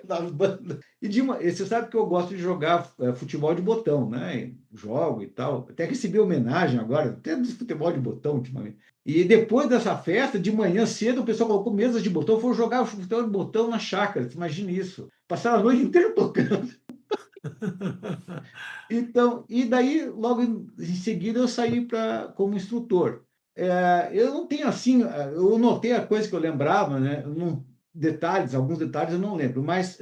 das bandas. E você sabe que eu gosto de jogar futebol de botão, né? Jogo e tal. Até recebi homenagem agora, até do futebol de botão ultimamente. E depois dessa festa, de manhã cedo, o pessoal colocou mesas de botão, foram jogar futebol de botão na chácara. Imagine isso. Passaram a noite inteira tocando. Então, e daí, logo em seguida, eu saí como instrutor. Eu não tenho assim, eu notei a coisa que eu lembrava, né? Alguns detalhes eu não lembro, mas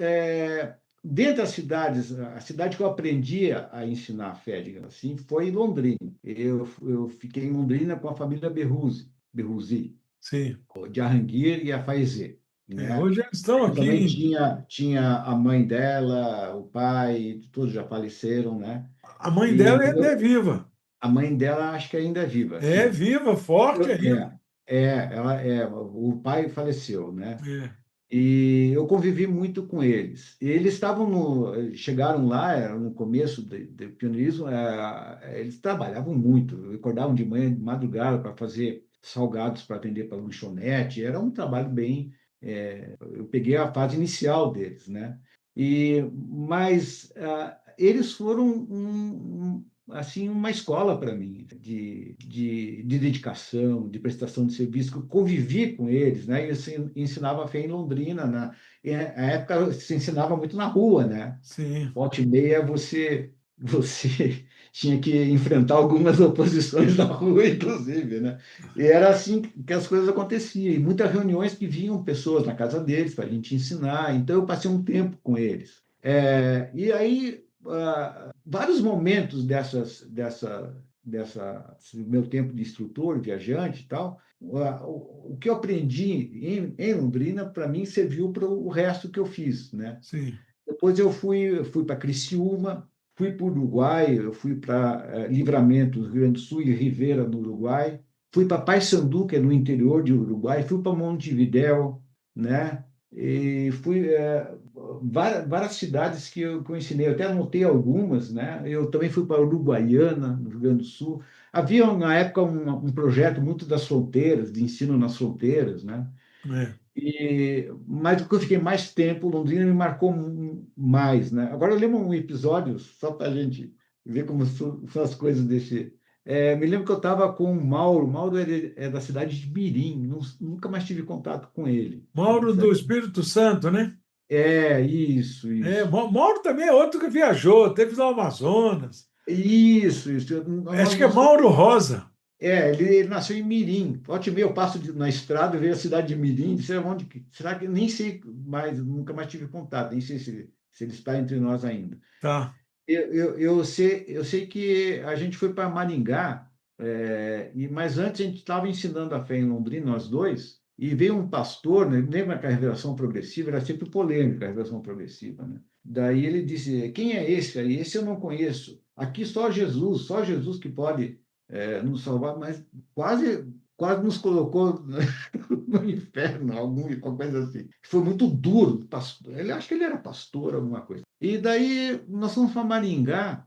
dentre as cidades, a cidade que eu aprendi a ensinar a fé, digamos assim, foi Londrina. Eu fiquei em Londrina com a família Berruzzi, Sim. de Arranguir e Afaizê, né? Hoje eles estão Eu também aqui. tinha a mãe dela, o pai, todos já faleceram, né? A mãe E dela ainda é viva. a mãe dela acho que ainda é viva, É sim. viva, forte Eu- ainda. é, ela o pai faleceu, né? É, E eu convivi muito com eles. E eles chegaram lá, era no começo do pioneirismo, eles trabalhavam muito, acordavam de manhã, de madrugada para fazer salgados para atender para lanchonete. Era um trabalho bem. Eu peguei a fase inicial deles, né? Mas eles foram assim uma escola para mim de dedicação, de prestação de serviço. Eu convivi com eles, né? E eu ensinava a fé em Londrina, né? E na época se ensinava muito na rua, né? sim. Volta e meia você tinha que enfrentar algumas oposições na rua, inclusive, né? E era assim que as coisas aconteciam. E muitas reuniões que vinham pessoas na casa deles para a gente ensinar. Então eu passei um tempo com eles. E aí vários momentos meu tempo de instrutor, viajante e tal, o que eu aprendi em Londrina, para mim, serviu para o resto que eu fiz, né? Sim. Depois eu fui para Criciúma, fui para o Uruguai, eu fui para Livramento, no Rio Grande do Sul, e Rivera, no Uruguai. Fui para Paysandu, que é no interior de Uruguai. Fui para Montevidéu, né? E fui várias cidades que eu ensinei. Eu até anotei algumas, né? Eu também fui para Uruguaiana, no Rio Grande do Sul. Havia, na época, um projeto muito das fronteiras, de ensino nas fronteiras, né? É. Mas o que eu fiquei mais tempo, Londrina me marcou mais, né? Agora eu lembro um episódio, só para a gente ver como são as coisas desse. Me lembro que eu estava com o Mauro é da cidade de Mirim, nunca mais tive contato com ele. Mauro do Espírito Santo, né? Isso, É, isso. Mauro também é outro que viajou, teve no Amazonas. Isso. Acho que é Mauro Rosa. Ele nasceu em Mirim. Volta e meia eu passo na estrada e vejo a cidade de Mirim, não sei onde, será que nem sei mais, nunca mais tive contato, nem sei se ele está entre nós ainda. Tá. Eu sei que a gente foi para Maringá, mas antes a gente estava ensinando a fé em Londrina, nós dois, e veio um pastor, né, lembra que a revelação progressiva era sempre polêmica, a revelação progressiva, né? Daí ele disse: quem é esse aí? Esse eu não conheço. Aqui só Jesus que pode nos salvar, mas quase, quase nos colocou no inferno, alguma coisa assim. Foi muito duro. Ele acho que ele era pastor, alguma coisa. E daí nós fomos para Maringá,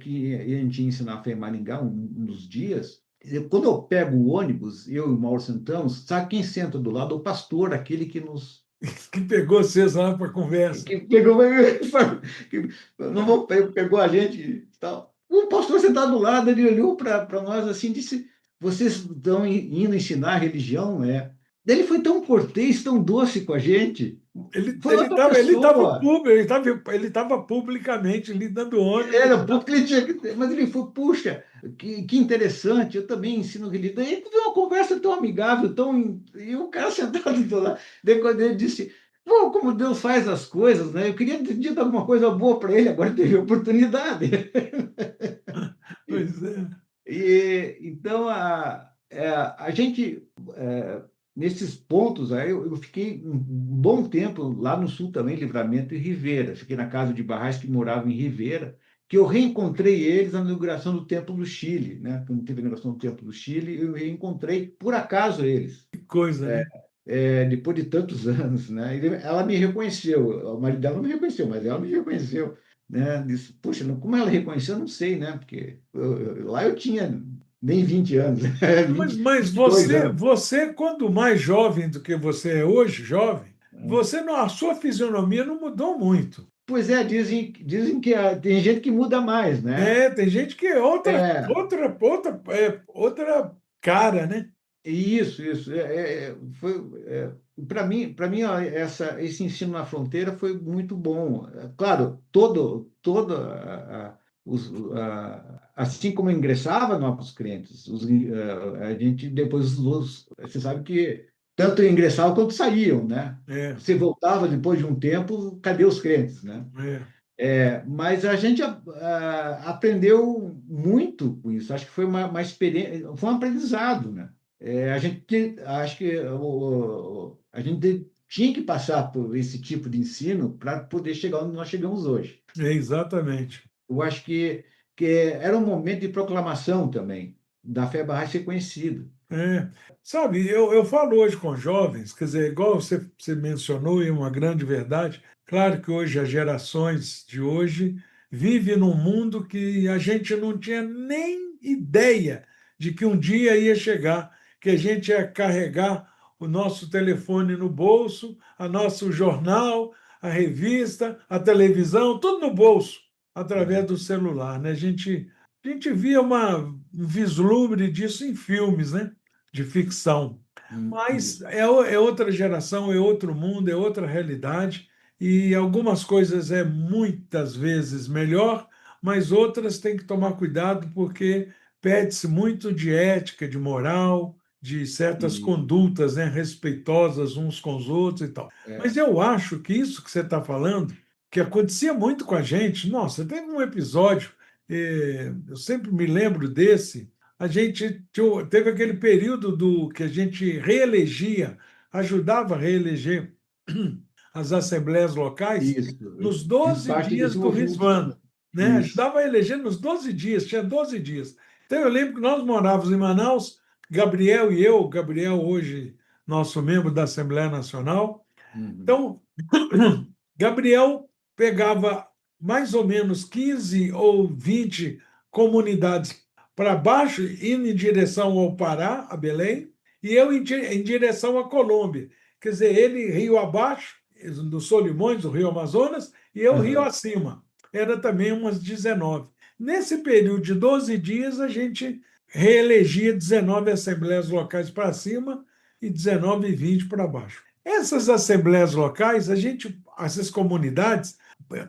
que a gente ia ensinar a fé em Maringá um dos dias. E quando eu pego o ônibus, eu e o Mauro sentamos, sabe quem senta do lado? O pastor, aquele que nos. Que pegou vocês lá para conversa. Que pegou, que não vou, pegou a gente e tal. O pastor sentado do lado, ele olhou para nós assim e disse: vocês estão indo ensinar religião? É. Daí ele foi tão cortês, tão doce com a gente. Ele Foi ele outra estava ele tava pessoa. público, ele tava publicamente ali dando ônibus. Era pouco que ele tinha que ter, mas ele foi, puxa, que interessante, eu também ensino religião. Daí teve uma conversa tão amigável, e o cara sentado do lado, daí quando ele disse, pô, como Deus faz as coisas, né? Eu queria ter dito alguma coisa boa para ele, agora teve oportunidade. Pois é. Então, a gente, nesses pontos, aí eu fiquei um bom tempo lá no sul também, Livramento e Rivera. Fiquei na casa de Barrais que morava em Rivera. que eu reencontrei eles na inauguração do Templo do Chile, né? Quando teve a inauguração do Templo do Chile, eu reencontrei, por acaso, eles. Que coisa, né? Depois de tantos anos, né? Ela me reconheceu, o marido dela não me reconheceu, mas ela me reconheceu, né? Disse, puxa, como ela reconheceu, eu não sei, né? Porque lá eu tinha nem 20 anos, Mas 22 anos. você, quando mais jovem do que você é hoje, jovem, você não, a sua fisionomia não mudou muito. Pois é, dizem que tem gente que muda mais, né? É, tem gente que é É, outra cara, né? isso. Para mim, ó, esse ensino na fronteira foi muito bom. Claro, assim como ingressava novos crentes, a gente depois, você sabe que tanto ingressavam quanto saíam, né? É, Você voltava depois de um tempo, cadê os crentes, né? é, Mas a gente aprendeu muito com isso. Acho que foi uma experiência, foi um aprendizado, né? Acho que a gente tinha que passar por esse tipo de ensino para poder chegar onde nós chegamos hoje. exatamente. Eu acho que era um momento de proclamação também da fé Bahá'í ser conhecido. É. Sabe, eu falo hoje com jovens, quer dizer, igual você mencionou, e é uma grande verdade. Claro que hoje as gerações de hoje vivem num mundo que a gente não tinha nem ideia de que um dia ia chegar, que a gente ia carregar o nosso telefone no bolso, a nosso jornal, a revista, a televisão, tudo no bolso, através do celular, né? A gente via um vislumbre disso em filmes, né? De ficção. Mas Isso. é outra geração, é outro mundo, é outra realidade, e algumas coisas é muitas vezes melhor, mas outras tem que tomar cuidado porque perde-se muito de ética, de moral, de certas E, condutas, né, respeitosas uns com os outros e tal. Mas é, eu acho que isso que você está falando, que acontecia muito com a gente, nossa, teve um episódio, eu sempre me lembro desse, a gente teve aquele período do que a gente reelegia, ajudava a reeleger as assembleias locais isso. Eu nos fiz 12 parte desse dias do movimento também. Rizvan, né? Isso. Ajudava a eleger nos 12 dias, tinha 12 dias. Então eu lembro que nós morávamos em Manaus, Gabriel e eu, Gabriel hoje nosso membro da Assembleia Nacional. Uhum. Então, Gabriel pegava mais ou menos 15 ou 20 comunidades para baixo, indo em direção ao Pará, a Belém, e eu em direção à Colômbia. Quer dizer, ele rio abaixo, do Solimões, do Rio Amazonas, e eu rio Aham. acima. Era também umas 19. Nesse período de 12 dias, a gente reelegia 19 assembleias locais para cima e 19 e 20 para baixo. Essas assembleias locais, essas comunidades,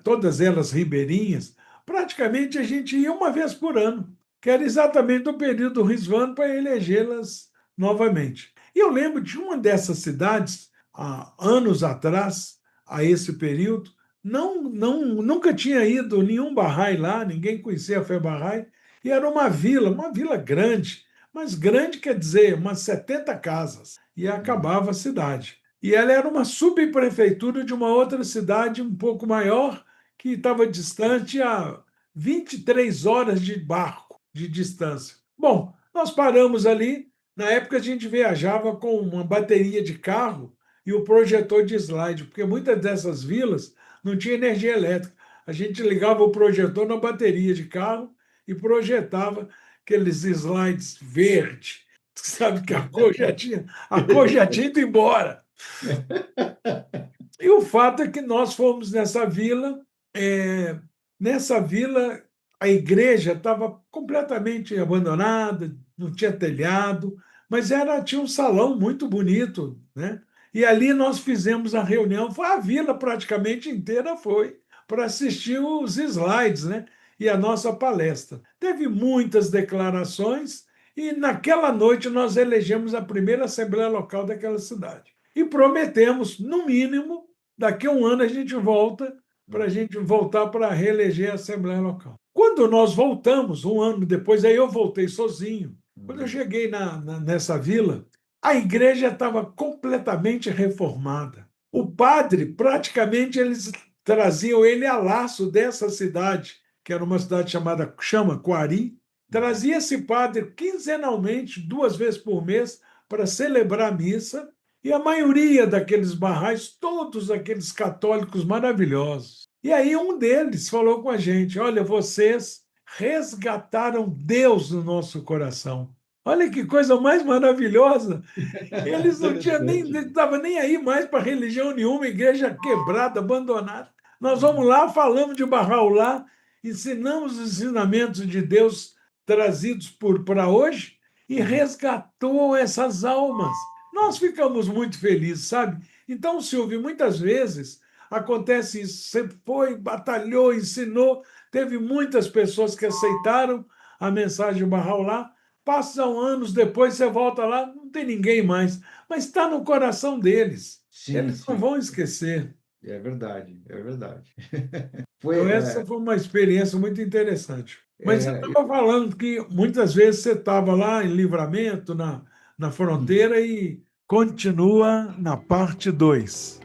todas elas ribeirinhas, praticamente a gente ia uma vez por ano, que era exatamente o período do Rizvano para elegê-las novamente. E eu lembro de uma dessas cidades, há anos atrás, a esse período, nunca tinha ido nenhum Bahá'í lá, ninguém conhecia a fé Bahá'í, e era uma vila grande, mas grande quer dizer umas 70 casas, e Uhum. acabava a cidade. E ela era uma subprefeitura de uma outra cidade um pouco maior, que estava distante a 23 horas de barco de distância. Bom, nós paramos ali. Na época, a gente viajava com uma bateria de carro e o projetor de slide, porque muitas dessas vilas não tinha energia elétrica. A gente ligava o projetor na bateria de carro e projetava aqueles slides verdes, sabe que a cor já tinha ido embora. E o fato é que nós fomos nessa vila, nessa vila a igreja estava completamente abandonada, não tinha telhado, mas tinha um salão muito bonito, né? E ali nós fizemos a reunião, a vila praticamente inteira foi para assistir os slides, né? E a nossa palestra. Teve muitas declarações e naquela noite nós elegemos a primeira assembleia local daquela cidade. E prometemos, no mínimo, daqui a um ano a gente volta para a gente voltar para reeleger a Assembleia Local. Quando nós voltamos, um ano depois, aí eu voltei sozinho. Quando eu Uhum. cheguei nessa vila, a igreja estava completamente reformada. O padre, praticamente, eles traziam ele a laço dessa cidade, que era uma cidade chama Coari, trazia esse padre quinzenalmente, 2 vezes por mês, para celebrar a missa, e a maioria daqueles barrais, todos aqueles católicos maravilhosos. E aí um deles falou com a gente: olha, vocês resgataram Deus no nosso coração. Olha que coisa mais maravilhosa. Eles não tinham nem, Interessante. estavam nem aí mais para religião nenhuma, igreja quebrada, abandonada. Nós vamos lá, falamos de Bahá'u'lláh, ensinamos os ensinamentos de Deus trazidos para hoje e resgatou essas almas. Nós ficamos muito felizes, sabe? Então, Silvio, muitas vezes acontece isso. Você foi, batalhou, ensinou, teve muitas pessoas que aceitaram a mensagem de Bahá'u'lláh. Passam anos depois, você volta lá, não tem ninguém mais, mas está no coração deles. Sim, Eles não sim, vão esquecer. é verdade, é verdade. Então, Foi, essa foi uma experiência muito interessante. Mas você é, estava falando que muitas vezes você estava lá em Livramento, na fronteira, e continua na parte 2.